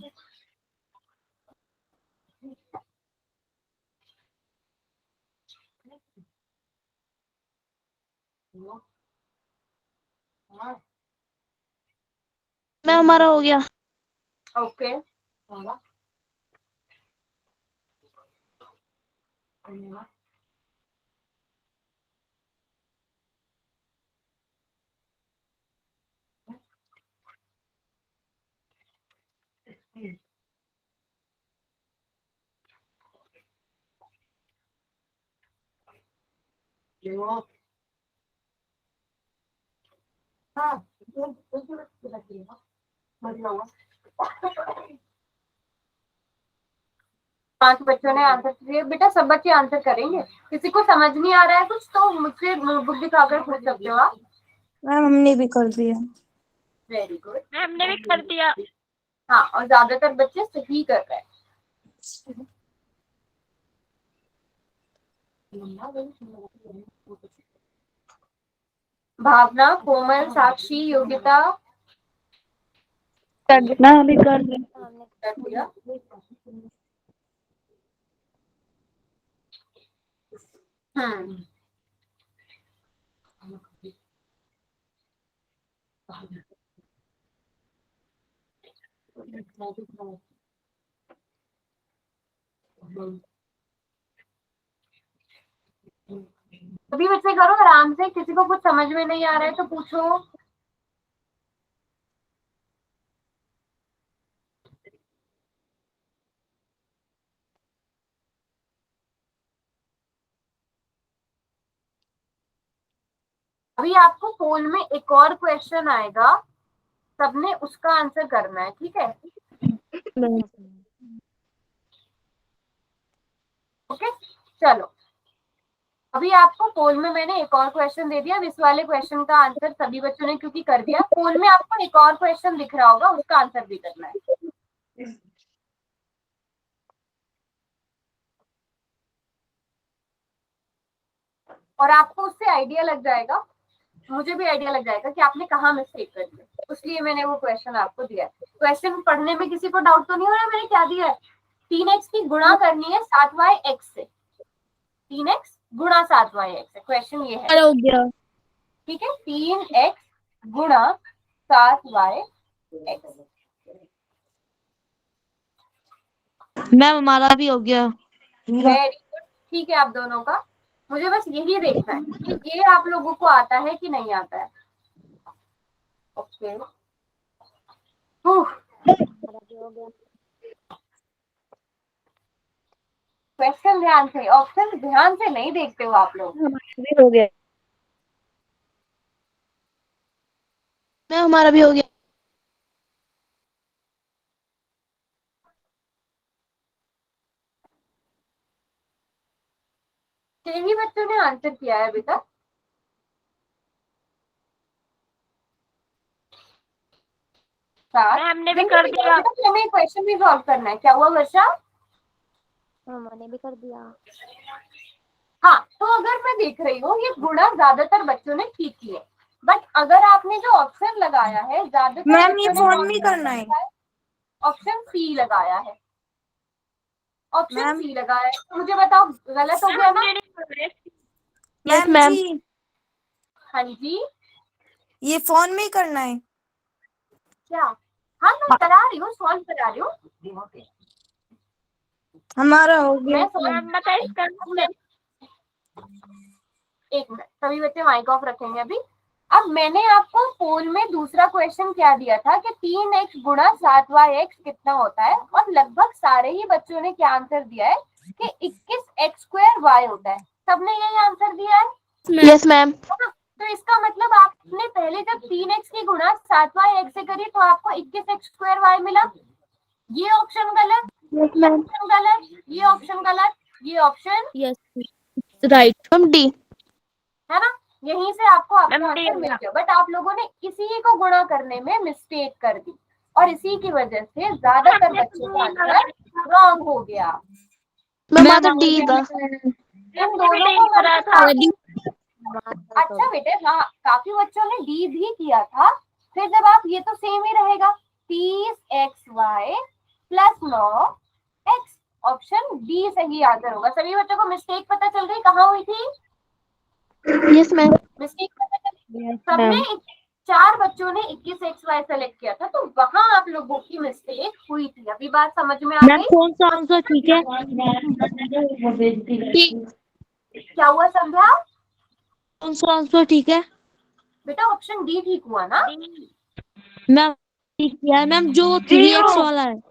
मैम हमारा हो गया। ओके हाँ 5 बच्चों ने आंसर दिए। बेटा सब बच्चे आंसर करेंगे, किसी को समझ नहीं आ रहा है कुछ तो मुझसे नोटबुक दिखाकर पूछ सकते हो आप। मैम हमने भी कर दिया। Very good. मैम ने भी कर दिया। हाँ और ज्यादातर बच्चे सही कर रहे हैं। भावना, कोमल, साक्षी, योगिता मैम अभी कर रहे हैं। कर दिया। हम्म सभी बच्चे करो आराम से, किसी को कुछ समझ में नहीं आ रहा है तो पूछो। अभी आपको पोल में एक और क्वेश्चन आएगा, सबने उसका आंसर करना है, ठीक है? ओके चलो अभी आपको पोल में मैंने एक और क्वेश्चन दे दिया। अब इस वाले क्वेश्चन का आंसर सभी बच्चों ने क्योंकि कर दिया, पोल में आपको एक और क्वेश्चन दिख रहा होगा, उसका आंसर भी करना है। और आपको उससे आइडिया लग जाएगा, मुझे भी आइडिया लग जाएगा कि आपने कहाँ मिस्टेक कर दी, इसलिए मैंने वो क्वेश्चन आपको दिया है। क्वेश्चन पढ़ने में किसी को डाउट तो नहीं हो रहा है? मैंने क्या दिया है? 3x की गुणा करनी है 7y x से, 3x गुणा 7y x से, क्वेश्चन ये है। हो गया। ठीक है 3x गुणा 7y x। मैम हमारा भी हो गया। वेरी गुड, ठीक है आप दोनों का। मुझे बस यही देखना है कि ये आप लोगों को आता है कि नहीं आता है। ओके क्वेश्चन ध्यान से, ऑप्शन ध्यान से नहीं देखते हो आप लोग। हो गया। मैम हमारा भी हो गया। छह ही बच्चों ने आंसर किया है अभी तक। सात। हमने भी कर दिया। बेटा हमें क्वेश्चन भी सॉल्व करना है। क्या हुआ वर्षा? मैंने भी कर दिया। हाँ, तो अगर मैं देख रही हूँ ये गुणा ज्यादातर बच्चों ने ठीक किए, बट अगर आपने जो ऑप्शन लगाया है ज्यादातर मैम ये बच्चों ने फोन कौन में सा करना है। ऑप्शन सी लगाया है। ऑप्शन मैम सी लगाया है, तो मुझे बताओ गलत हो गया ना? Yes ma'am ma'am. जी हाँ जी, ये फोन में ही करना है। क्या? हाँ मैं करा रही हूँ, सॉल्व करा रही हूँ। हमारा हो गया। मैं एक मिनट, सभी बच्चे माइक ऑफ रखेंगे अभी। अब मैंने आपको पोल में दूसरा क्वेश्चन क्या दिया था कि 3x गुणा 7y(x) कितना होता है, और लगभग सारे ही बच्चों ने क्या आंसर दिया है कि 21x² होता है। सबने यही आंसर दिया है। Yes ma'am. तो इसका मतलब आपने पहले जब 3x की गुणा 7y(x) से करी तो आपको 21x² मिला। ये ऑप्शन गलत, ये ऑप्शन गलत, ये ऑप्शन गलत, ये ऑप्शन यस राइट। हम डी। है ना? यहीं से आपको आपका आंसर मिल गया, बट आप लोगों ने इसी को गुणा करने में मिस्टेक कर दी, और इसी की वजह से ज्यादातर बच्चों का आंसर रॉन्ग हो गया। मैम तो डी था। इन दोनों को करा था। अच्छा बेटे, हाँ काफी बच्चों ने डी भी किया था। फिर जब आप, ये तो सेम ही रहेगा, 30xy plus 9x, option D सही आंसर होगा। सभी बच्चों को मिस्टेक पता चल गई कहाँ हुई थी? Yes ma'am. मिस्टेक पता चली। सबने 4 बच्चों ने 21xy सेलेक्ट किया था, तो वहां आप लोगों की मिस्टेक हुई थी। अभी बात समझ में आ मैम गई? कौन सा आंसर ठीक है? क्या हुआ संध्या? कौन सा आंसर ठीक है? बेटा ऑप्शन डी ठीक हुआ ना? मैम ठीक किया है मैम, जो 3x वाला है।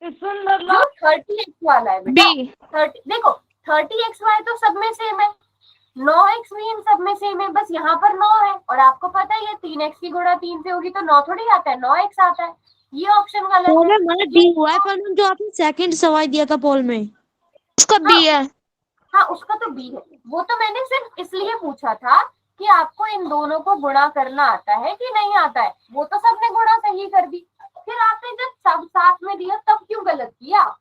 जो 30x वाला है बेटा, 30, देखो 30xy तो सब में सेम है, 9x भी इन सब में सेम है, बस यहाँ पर 9 है, और आपको पता है 3x की गुणा 3 से होगी तो 9 थोड़ी आता है, 9x आता है। ये ऑप्शन गलत तो है। मैम हमारा डी हुआ है, पर मैम जो आपने सेकंड सवाल दिया था पोल में उसका बी है। हाँ उसका तो बी है। वो तो मैंने सिर्फ इसलिए पूछा था कि आपको इन दोनों को गुणा करना आता है कि नहीं आता है। वो तो सबने गुणा सही कर दी, फिर आपने जब सब साथ में दिया तब क्यों गलत किया?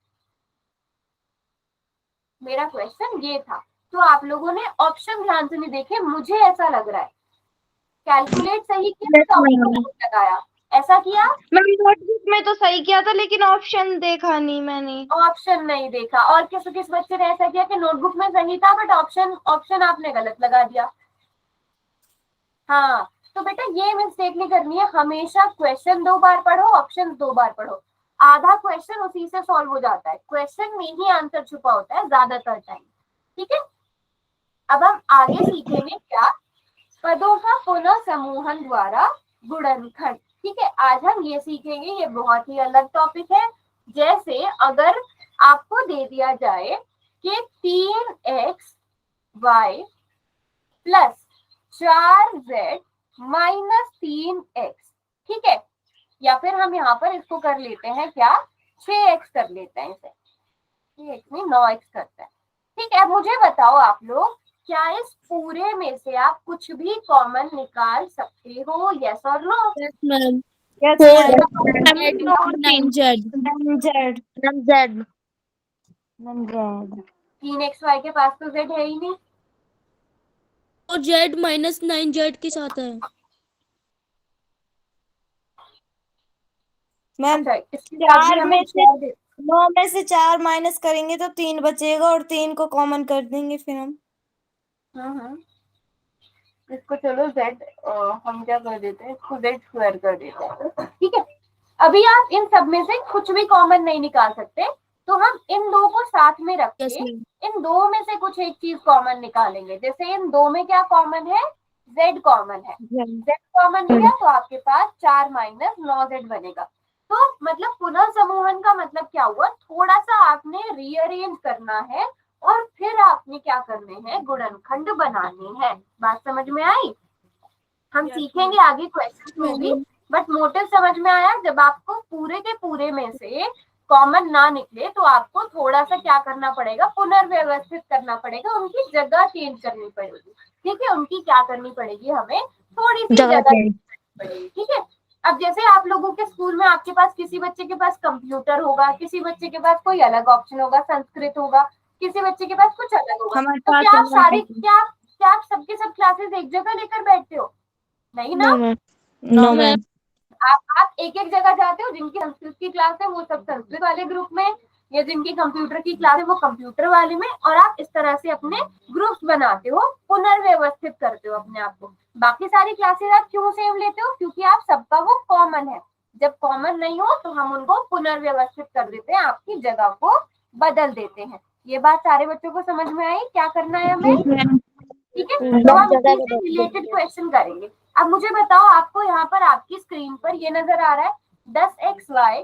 मेरा क्वेश्चन ये था। तो आप लोगों ने ऑप्शन ध्यान से नहीं देखे, मुझे ऐसा लग रहा है। कैलकुलेट सही किया तो ऑप्शन लगाया, ऐसा किया। मैम नोटबुक में तो सही किया था, लेकिन ऑप्शन देखा नहीं मैंने। ऑप्शन नहीं देखा, और किस बच्चे ने ऐसा किया कि नोटबुक में सही था बट ऑप्शन आपने गलत लगा दिया। हाँ तो बेटा ये मिस्टेक नहीं करनी है, हमेशा क्वेश्चन 2 बार पढ़ो, ऑप्शन 2 बार पढ़ो। आधा क्वेश्चन उसी से सॉल्व हो जाता है, क्वेश्चन में ही आंसर छुपा होता है ज्यादातर टाइम। ठीक है, अब हम आगे सीखेंगे क्या? पदों का पुनः समूहन द्वारा गुणनखंड। ठीक है, आज हम ये सीखेंगे, ये बहुत ही अलग टॉपिक है। जैसे अगर आपको दे दिया जाए कि 3xy plus 4z minus 3x, ठीक है, या फिर हम यहाँ पर इसको कर लेते हैं क्या, 6x कर लेते हैं इसे, 6x में 9x करते हैं। ठीक है, मुझे बताओ आप लोग, क्या इस पूरे में से आप कुछ भी कॉमन निकाल सकते हो? यस और no? Yes ma'am. Yes nine z. Z. Ma'am z. 3xy के पास तो z है ही नहीं। और जेड माइनस 9 जेड के साथ है। मैम अच्छा, इसके बाद 4 भी हमें में से चार दे- 9 में से 4 माइनस करेंगे तो 3 बचेगा, और 3 को कॉमन कर देंगे फिर हम। इसको चलो z, हम क्या कर देते हैं, इसको z² कर देते हैं। ठीक है, अभी आप इन सब में से कुछ भी कॉमन नहीं निकाल सकते, तो हम इन दो को साथ में रख यस के मैम। इन दो में से कुछ एक चीज कॉमन निकालेंगे। जैसे इन दो में क्या कॉमन है, z कॉमन है, z कॉमन लिया तो आपके पास 4 माइनस 9z बनेगा। तो मतलब पुनः समूहन का मतलब क्या हुआ, थोड़ा सा आपने रीअरेंज करना है और फिर आपने क्या करने हैं, गुणनखंड बनाने हैं। बात समझ में आई? हम सीखेंगे आगे क्वेश्चन में भी, बट मोटिव समझ में आया? जब आपको पूरे के पूरे में से कॉमन ना निकले तो आपको थोड़ा सा क्या करना पड़ेगा, पुनर्व्यवस्थित करना पड़ेगा, उनकी जगह चेंज करनी पड़ेगी। ठीक है, उनकी क्या करनी पड़ेगी, हमें थोड़ी सी जगह चेंज करनी पड़ेगी। ठीक है, अब जैसे आप लोगों के स्कूल में आपके पास किसी बच्चे के पास कंप्यूटर होगा, किसी बच्चे के पास कोई अलग ऑप्शन होगा, संस्कृत होगा, किसी बच्चे के पास कुछ अलग होगा, तो क्या आप सारे क्या आप सबके सब क्लासेस एक जगह लेकर बैठते हो? नहीं ना। No ma'am. आप एक एक जगह जाते हो, जिनकी संस्कृत की क्लास है वो सब संस्कृत वाले ग्रुप में, या जिनकी कंप्यूटर की क्लास है वो कंप्यूटर वाले में, और आप इस तरह से अपने ग्रुप्स बनाते हो, पुनर्व्यवस्थित करते हो अपने आप को। बाकी सारी क्लासेस आप क्यों सेम लेते हो? क्योंकि आप सबका वो कॉमन है। जब कॉमन नहीं हो तो हम उनको पुनर्व्यवस्थित कर देते हैं, आपकी जगह को बदल देते हैं। ये बात सारे बच्चों को समझ में आई? क्या करना है हमें? ठीक है, तो हम इसी से रिलेटेड क्वेश्चन करेंगे। अब मुझे बताओ, आपको यहाँ पर आपकी स्क्रीन पर ये नजर आ रहा है 10xy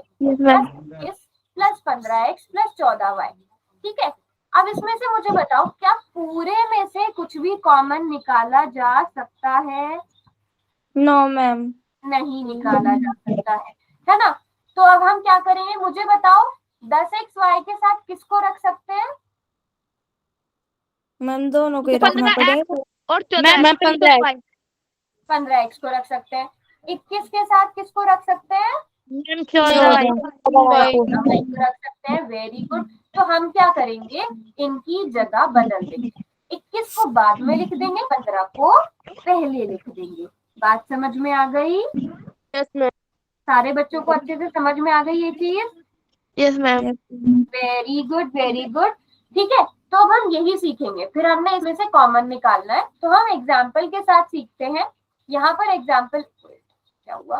plus 15x plus 14y। ठीक है, अब इसमें से मुझे बताओ, क्या पूरे में से कुछ भी कॉमन निकाला जा सकता है? No ma'am. नहीं निकाला जा सकता है ना? तो अब हम क्या करेंगे, मुझे बताओ 10xy के साथ किसको रख सकते हैं? मैम दोनों को ही रखना पड़ेगा। और मैम 15x को रख सकते हैं। 21 के साथ किसको रख सकते हैं? मैम 14y को रख सकते हैं। Very good. तो हम क्या करेंगे, इनकी जगह बदल देंगे। 21 को बाद में लिख देंगे, 15 को पहले लिख देंगे। बात समझ में आ गई? Yes ma'am. सारे बच्चों को अच्छे से समझ में आ गई ये चीज? Yes ma'am. Very good, very good. ठीक है, तो अब हम यही सीखेंगे, फिर हमने इसमें से कॉमन निकालना है। तो हम एग्जाम्पल के साथ सीखते हैं। यहाँ पर एग्जाम्पल क्या हुआ,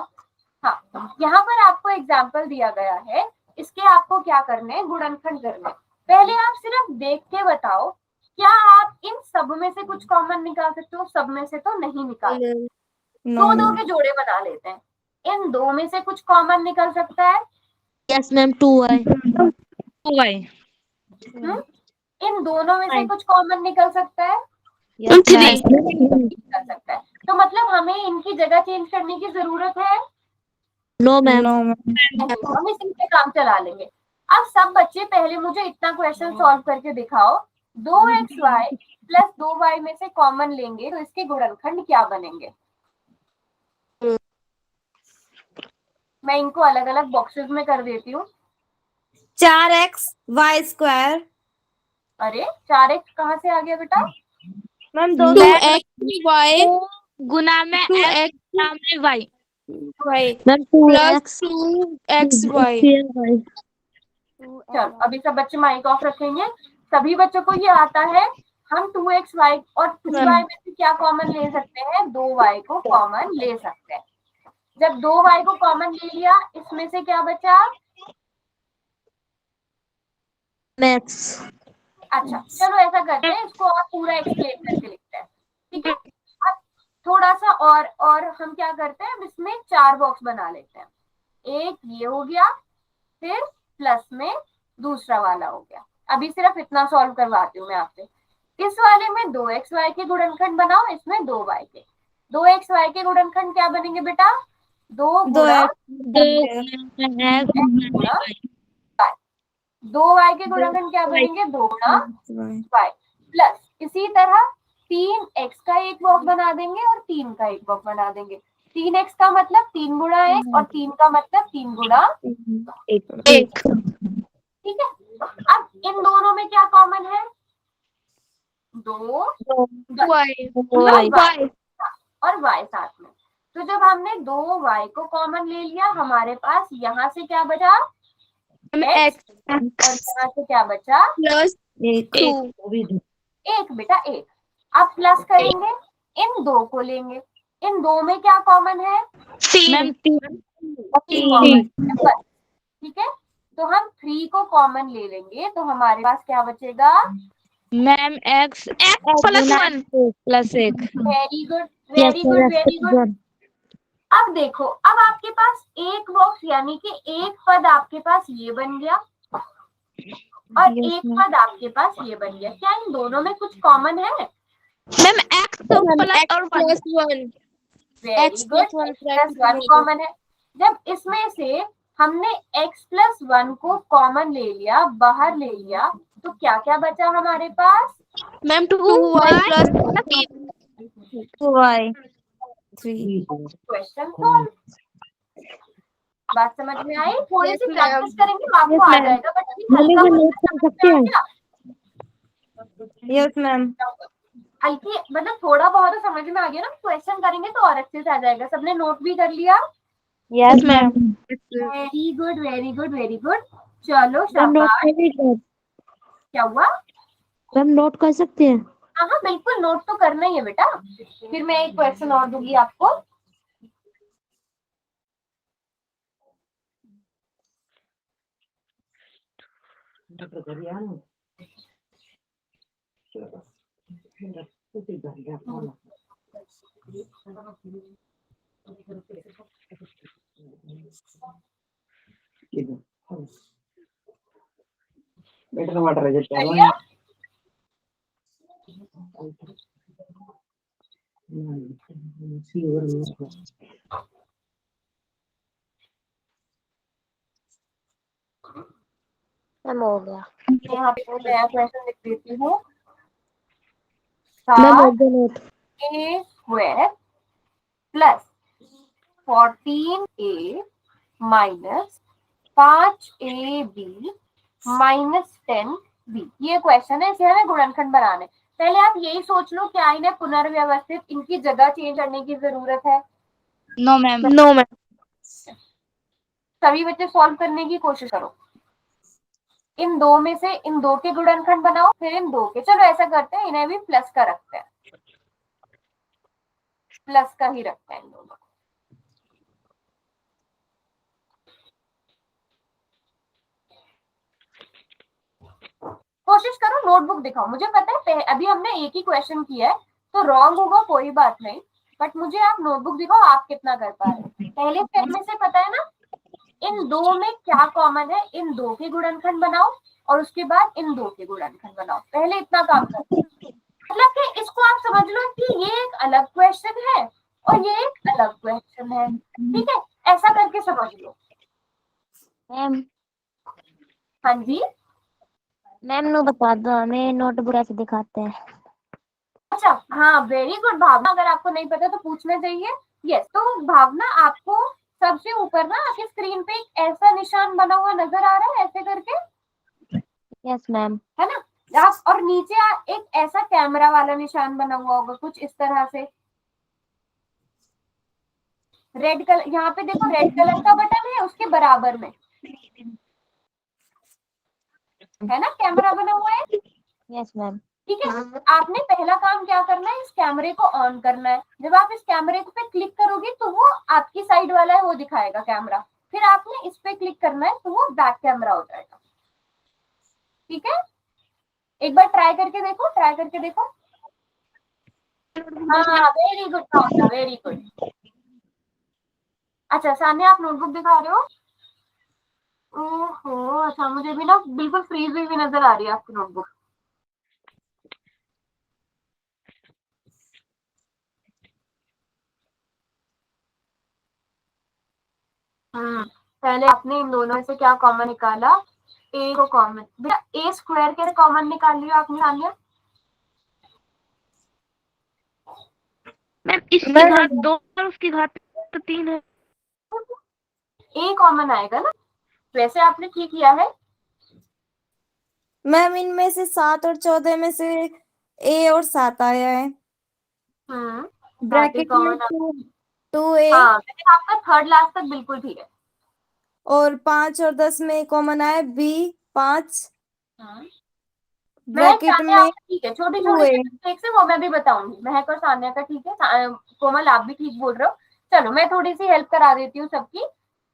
हाँ, यहाँ पर आपको एग्जाम्पल दिया गया है, इसके आपको क्या करने हैं, गुणनखंड करने। पहले आप सिर्फ देख के बताओ, क्या आप इन सब में से कुछ कॉमन निकाल सकते हो? सब में से तो नहीं निकाल सकते। दो दो के जोड़े बना लेते हैं। इन दो में से कुछ कॉमन निकल सकता है? Yes ma'am 2y। इन दोनों में से कुछ कॉमन निकल सकता है? थ्री। निकल सकता है। तो मतलब हमें इनकी जगह चेंज करने की जरूरत है? No ma'am. हम इसी पे काम चला लेंगे। अब सब बच्चे पहले मुझे इतना क्वेश्चन सॉल्व करके दिखाओ। 2xy प्लस 2y में से कॉमन लेंगे तो इसके गुणनखंड क्या बनेंगे? मैं इनको अलग अलग बॉक्सेस में कर देती हूँ। 4xy²। अरे 4x कहाँ से आ गया बेटा? मैम 2xy गुना में 2x गुना में y। Ma'am plus 2xy। चलो अभी सब बच्चे माइक ऑफ रखेंगे। सभी बच्चों को ये आता है। हम 2xy और 3y में से क्या कॉमन ले सकते हैं? 2y को कॉमन ले सकते हैं। जब 2y को कॉमन ले लिया, इसमें से क्या बचा? मैथ्स। अच्छा चलो ऐसा करते हैं, इसको आप पूरा एक्सप्लेन करके लिखते हैं। ठीक है, अब थोड़ा सा और हम क्या करते हैं, अब इसमें 4 बॉक्स बना लेते हैं। एक ये हो गया, फिर प्लस में दूसरा वाला हो गया। अभी सिर्फ इतना सॉल्व करवाती हूँ मैं आपसे। इस वाले में 2xy के गुणनखंड बनाओ, इसमें 2y के। 2xy के गुणनखंड क्या बनेंगे बेटा? 2 गुणा 2y के गुणनखंड क्या बनेंगे? 2 गुणा y प्लस इसी तरह 3x का एक बॉक्स बना देंगे और 3 का एक बॉक्स बना देंगे। 3x का मतलब 3 गुणा x और 3 का मतलब 3 गुणा 1। ठीक है, अब इन दोनों में क्या कॉमन है? 2 y और y साथ में। तो जब हमने 2y को कॉमन ले लिया, हमारे पास यहाँ से क्या बचा? x और यहाँ से क्या बचा? प्लस 2। एक बेटा एक। अब प्लस करेंगे, इन 2 को लेंगे। इन 2 में क्या कॉमन है? मैम 3। ठीक है, तो हम 3 को कॉमन ले लेंगे, तो हमारे पास क्या बचेगा? Ma'am x plus 1 plus 1। Very good, very good, very good. अब देखो, अब आपके पास एक बॉक्स यानी कि एक पद आपके पास ये बन गया। और Yes, एक ma'am. पद आपके पास ये बन गया। क्या इन दोनों में कुछ कॉमन है? मैम एक्स प्लस और one. Very x good, plus 1 x plus one bracket common है। जब इसमें से हमने x प्लस वन को कॉमन ले लिया, बाहर ले लिया, तो क्या क्या बचा हमारे पास? Ma'am 2y plus 2y 3 question solve. बात समझ में आई? थोड़ी सी Yes, प्रैक्टिस ma'am. करेंगे तो आपको Yes, आ ma'am. जाएगा, बट अभी मम्मी हल्का को फुल्का नोट कर समझ सकते में आ हैं? गया। Yes ma'am. हल्की मतलब थोड़ा बहुत तो समझ में आ गया ना, क्वेश्चन करेंगे तो और अच्छे से आ जाएगा। सबने नोट भी कर लिया? Yes, ma'am. Very good very good very good. चलो मैम नोट शाबाश। करेंगे? क्या हुआ? मैम नोट कर सकते हैं? हाँ हाँ बिल्कुल, नोट तो करना ही है बेटा। फिर मैं एक क्वेश्चन और दूंगी आपको। चलिए मैम हो गया। यहाँ पे नया क्वेश्चन लिख देती हूँ। Ma'am 7 of the note. a square plus 14a minus 5ab minus 10b, ये क्वेश्चन है। इसे हमें गुणनखंड बनाने। पहले आप यही सोच लो, क्या इन्हें पुनर्व्यवस्थित, इनकी जगह चेंज करने की जरूरत है? No ma'am. No ma'am. सभी बच्चे सॉल्व करने की कोशिश करो। इन दो में से इन दो के गुणनखंड बनाओ, फिर इन दो के। चलो ऐसा करते हैं, इन्हें भी प्लस का रखते हैं, प्लस का ही रखते हैं इन दोनों। कोशिश करो, नोटबुक दिखाओ। मुझे पता है अभी हमने एक ही क्वेश्चन किया है, तो रॉन्ग होगा कोई बात नहीं, बट मुझे आप नोटबुक दिखाओ आप कितना कर पा रहे हो। पहले स्टेप में से पता है ना, इन दो में क्या कॉमन है, इन दो के गुणनखंड बनाओ और उसके बाद इन दो के गुणनखंड बनाओ। पहले इतना काम करो। मतलब कि इसको आप समझ लो कि ये एक अलग क्वेश्चन है और ये एक अलग क्वेश्चन है, ठीक है? ऐसा करके समझ लो। मैम हाँ जी, मैम नो बता दो हमें नोटबुक ऐसे दिखाते हैं। अच्छा हाँ वेरी गुड भावना, अगर आपको नहीं पता तो पूछना चाहिए। यस, तो भावना आपको सबसे ऊपर ना आपकी स्क्रीन पे एक ऐसा निशान बना हुआ नजर आ रहा है, ऐसे करके, यस मैम। है ना? आप और नीचे एक ऐसा कैमरा वाला निशान बना हुआ होगा कुछ इस तरह से, रेड कलर। यहाँ पे देखो रेड कलर का बटन है, उसके बराबर में है ना कैमरा बना हुआ है। Yes ma'am. ठीक है, आपने पहला काम क्या करना है, इस कैमरे को ऑन करना है। जब आप इस कैमरे पे क्लिक करोगे तो वो आपकी साइड वाला है, वो दिखाएगा कैमरा। फिर आपने इस पे क्लिक करना है तो वो बैक कैमरा हो जाएगा। ठीक है, एक बार ट्राई करके देखो, ट्राई करके देखो। हाँ वेरी गुड भावना, वेरी गुड। अच्छा सामने आप नोटबुक दिखा रहे हो? ओहो अच्छा, मुझे भी ना बिल्कुल फ्रीज हुई भी नजर आ रही है आपकी नोटबुक। पहले आपने इन दोनों में से क्या कॉमन निकाला? ए को कॉमन, बेटा ए स्क्वायर कैसे कॉमन निकाल लिया आपने सामने? मैम इसकी घात 2 और उसकी घात तो 3 है। ए कॉमन आएगा ना, वैसे आपने ठीक किया है। मैम इनमें से 7 और 14 में से ए और 7 आया है। ब्रैकेट में 2a हाँ आपका थर्ड लास्ट तक बिल्कुल ठीक है। और 5 और 10 में कॉमन आया b 5 महक ब्रैकेट सान्या में आपका ठीक है, छोटी छोटी 2a। मिस्टेक से वो मैं भी बताऊंगी। महक और सान्या का ठीक है, कोमल आप भी ठीक बोल रहे हो। चलो मैं थोड़ी सी हेल्प करा देती हूँ सबकी।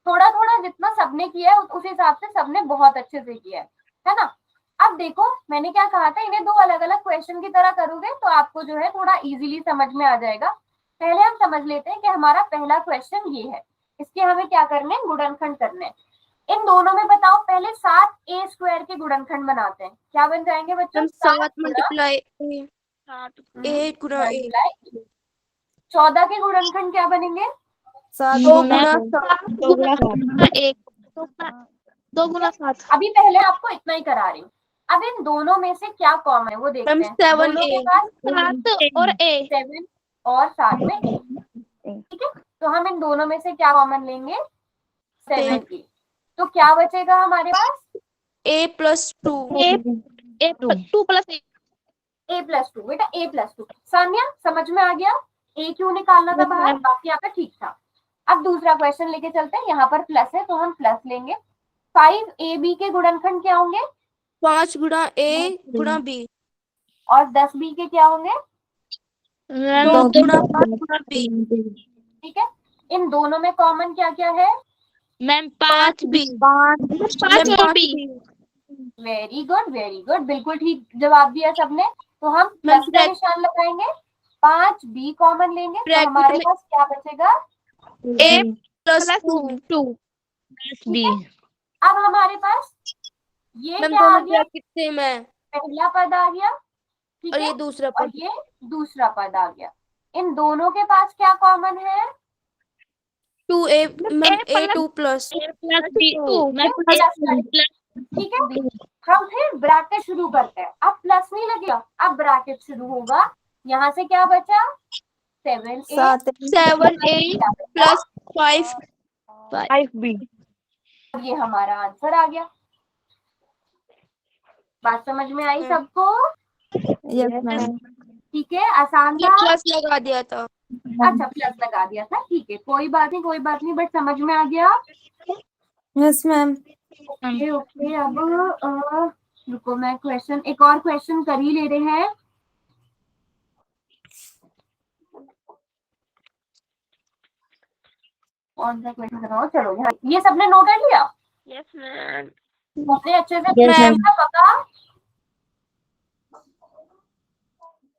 थोड़ा थोड़ा जितना सबने किया है उस हिसाब से सबने बहुत अच्छे से किया है ना? अब देखो मैंने क्या कहा था, इन्हें दो अलग अलग क्वेश्चन की तरह करोगे तो आपको जो है थोड़ा इजीली समझ में आ जाएगा। पहले हम समझ लेते हैं कि हमारा पहला क्वेश्चन ये है, इसके हमें क्या करने हैं, गुणनखंड करने हैं। इन दोनों में बताओ, पहले 7a² के गुणनखंड बनाते हैं। क्या बन जाएंगे बच्चों? 7 मल्टीप्लाई ए गुणा ए। मल्टीप्लाई 14 के गुणनखंड क्या बनेंगे? 7 दो गुना दो गुना सात। एक 2 गुना 7 अभी पहले आपको इतना ही करा रही हूँ। अब इन दोनों में से क्या कॉमन है वो देखते मैम हैं। 7 दोनों के पास 7 और ए 7 और साथ में ए, ठीक है। तो हम इन दोनों में से क्या कॉमन लेंगे? 7a। तो क्या बचेगा हमारे पास? a plus 2। A 2 plus A a+2। बेटा a+2। सान्या समझ में आ गया? a क्यों निकालना था बाहर? बाकी आपका ठीक था। अब दूसरा क्वेश्चन लेके चलते हैं। यहाँ पर प्लस है तो हम प्लस लेंगे। 5ab के गुणनखंड क्या होंगे? 5 गुणा a गुणा b। और 10b के क्या होंगे? 2 गुणा 5 गुणा b। ठीक है। इन दोनों में कॉमन क्या क्या है? Ma'am 5 b। 5 और be very good, very good, बिल्कुल ठीक जवाब दिया सबने। तो हम प्लस का निशान लगाएंगे, 5b कॉमन लेंगे तो हमारे पास क्या बचेगा? a plus 2। बी अब हमारे पास ये मैम क्या आ दोनों गया? ब्रैकेट सेम है पहला पद आ गया, ठीक और है, ये दूसरा और पद। ये दूसरा पद आ गया। इन दोनों के पास क्या कॉमन है? 2a ma'am a 2 plus plus b 2 मैं प्लस का, ठीक है। हम फिर ब्रैकेट शुरू करते हैं। अब प्लस नहीं लगेगा, अब ब्रैकेट शुरू होगा। यहाँ से क्या बचा? 7a 7a plus 5 5b। ये हमारा आंसर आ गया। बात समझ में आई सबको? Yes ma'am. ठीक है, आसान था। प्लस लगा दिया था। अच्छा प्लस लगा दिया था, ठीक है, कोई बात नहीं, कोई बात नहीं, बट समझ में आ गया। Yes ma'am. Okay okay. अब रुको, मैं क्वेश्चन, एक और क्वेश्चन कर ही ले रहे हैं। कौन सा क्वेश्चन कराओ? चलो यहाँ, ये सबने नोट कर लिया? यस मैम सबने अच्छे से पका?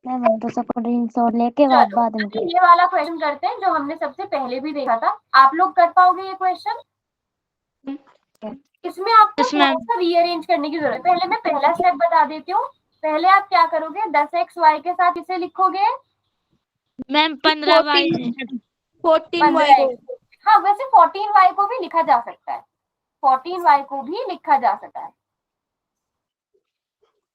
मैम तो सब स्क्रीनशॉट लेके बाद में चलो, ये वाला क्वेश्चन करते हैं जो हमने सबसे पहले भी देखा था। आप लोग कर पाओगे ये क्वेश्चन? इसमें आपको थोड़ा सा रीअरेंज करने की जरूरत है। पहले मैं पहला स्टेप बता देती हूँ। पहले आप क्या करोगे? 10xy के साथ इसे लिखोगे। मैम 15y 14y को। हाँ, वैसे 14y को भी लिखा जा सकता है, 14y को भी लिखा जा सकता है।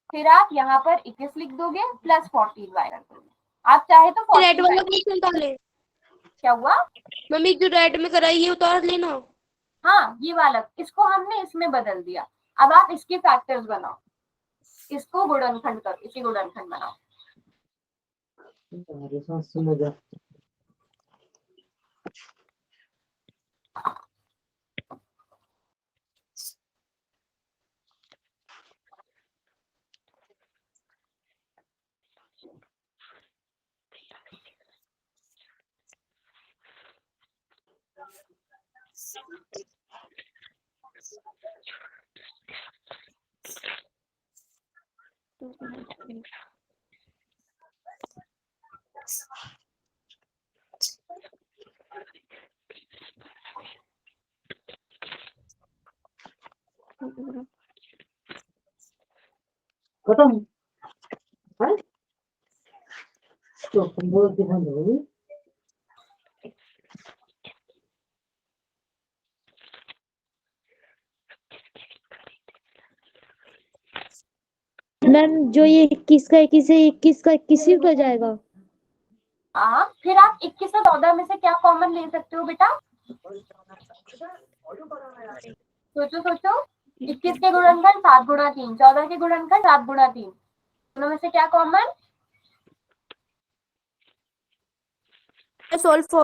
फिर आप यहाँ पर 21 लिख दोगे प्लस 14y रख दोगे। आप चाहे तो रेड वाला क्वेश्चन डाले। क्या हुआ? मम्मी जो रेड में कराई है उतार लेना। हाँ, ये वाला, इसको हमने इसमें बदल दिया। अब आप इसके फैक्टर्स बनाओ, इसको गुणनखंड करो, इसी गुणनखंड बनाओ। मैम जो ये 21 का 21 है, 21 का 21 ही हो जाएगा। हाँ, फिर आप 21 और 14 में से क्या कॉमन ले सकते हो बेटा? सोचो सोचो। 21 के गुणनखंड 7 गुणा 3, 14 के गुणनखंड 7 गुणा 3, दोनों में से क्या कॉमन? सॉल्व फॉर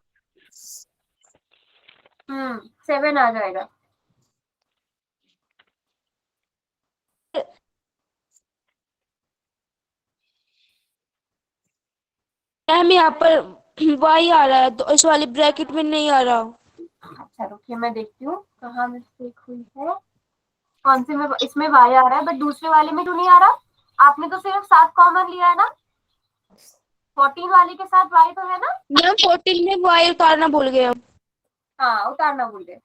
7 आ जाएगा। मैम यहाँ पर y आ रहा है तो इस वाली ब्रैकेट में नहीं आ रहा। अच्छा रुकिए, मैं देखती हूँ कहाँ मिस्टेक हुई है। कौन से में? इसमें y आ रहा है बट दूसरे वाले में क्यों नहीं आ रहा? आपने तो सिर्फ 7 कॉमन लिया है ना, 14 वाले के साथ y तो है ना? मैम 14 में y उतारना भूल गए हम। हाँ, उतारना भूल गए।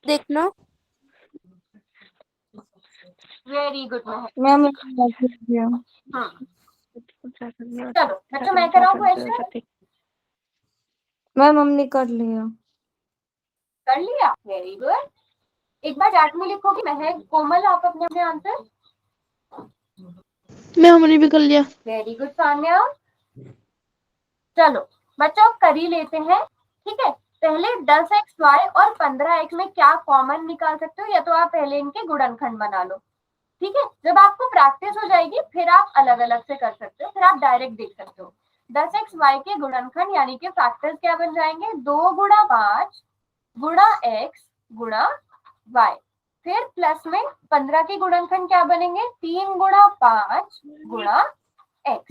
देखना। वेरी गुड महक। मैम किया। चलो बच्चों मैं कराऊं क्वेश्चन। मैम हमने कर लिया। कर लिया, वेरी गुड। एक बार चैट में लिखोगी महक, कोमल, आप अपने अपने आंसर। मैं हमने भी कर लिया। Very good Sanya. चलो बच्चों अब कर ही लेते हैं, ठीक है। पहले 10xy और 15x में क्या कॉमन निकाल सकते हो, या तो आप पहले इनके गुणनखंड बना लो, ठीक है। जब आपको प्रैक्टिस हो जाएगी फिर आप अलग अलग से कर सकते हो, फिर आप डायरेक्ट देख सकते हो। 10xy के गुणनखंड यानी कि फैक्टर्स क्या बन जाएंगे, 2 गुणा 5 गुणा x गुणा y। फिर प्लस में 15 के गुणनखंड क्या बनेंगे, 3 गुणा 5 गुणा x।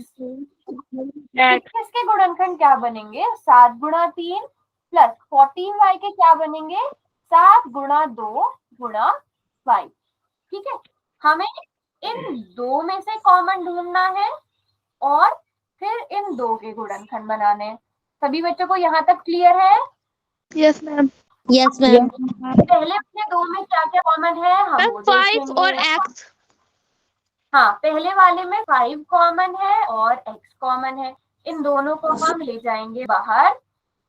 21 के गुणनखंड क्या बनेंगे, 7 गुणा 3 प्लस 14y के क्या बनेंगे, 7 गुणा 2 गुणा y, ठीक है। हमें इन दो में से कॉमन ढूंढना है और फिर इन दो के गुणनखंड बनाने हैं। सभी बच्चों को यहाँ तक क्लियर है? Yes ma'am. Yes ma'am. पहले अपने दो में क्या क्या कॉमन है हम वो 5 देखेंगे। और x। हाँ पहले वाले में 5 कॉमन है और x कॉमन है, इन दोनों को हम ले जाएंगे बाहर,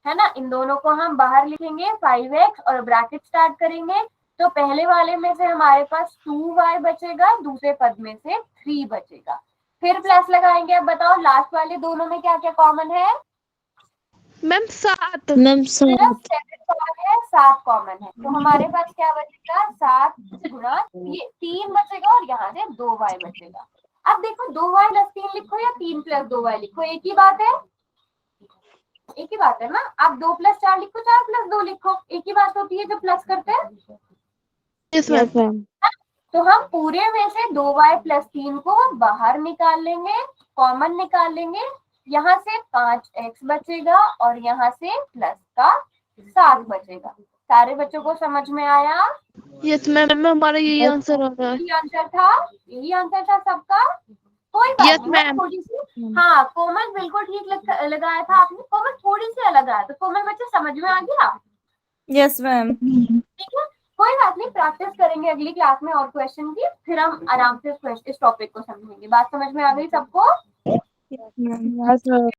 है ना। इन दोनों को हम बाहर लिखेंगे 5x और ब्रैकेट स्टार्ट करेंगे। तो पहले वाले में से हमारे पास 2y बचेगा, दूसरे पद में से 3 बचेगा। फिर प्लस लगाएंगे। अब बताओ लास्ट वाले दोनों में क्या क्या कॉमन है? मैम 7। मैम सिर्फ 7 कॉमन है, 7 कॉमन है। तो हमारे पास क्या बचेगा, 7 गुणा ये 3 बचेगा और यहाँ से 2y बचेगा। अब देखो 2y प्लस 3 लिखो या 3 प्लस 2y लिखो, एक ही बात है, एक ही बात है ना। आप 2 प्लस 4 लिखो, 4 प्लस 2 लिखो, एक ही बात होती है जब प्लस करते हैं। Yes yes ma'am. तो हम पूरे में से 2y प्लस 3 को बाहर निकाल लेंगे, कॉमन निकाल लेंगे। यहाँ से 5x बचेगा और यहाँ से प्लस का 7 बचेगा। सारे बच्चों को समझ में आया? यस मैम, हमारा यही आंसर हो रहा है। यही आंसर था, यही आंसर था सबका। कोई बात Yes, नहीं, मैं ma'am. थोड़ी सी, हाँ कोमल बिल्कुल ठीक लगाया था आपने, कोमल थोड़ी सी अलग आया। तो कोमल बच्चे समझ में आ गया? Yes ma'am. ठीक है, कोई बात नहीं, प्रैक्टिस करेंगे अगली क्लास में और क्वेश्चन की, फिर हम आराम से इस टॉपिक को समझेंगे। बात समझ में आ गई सबको? Yes ma'am.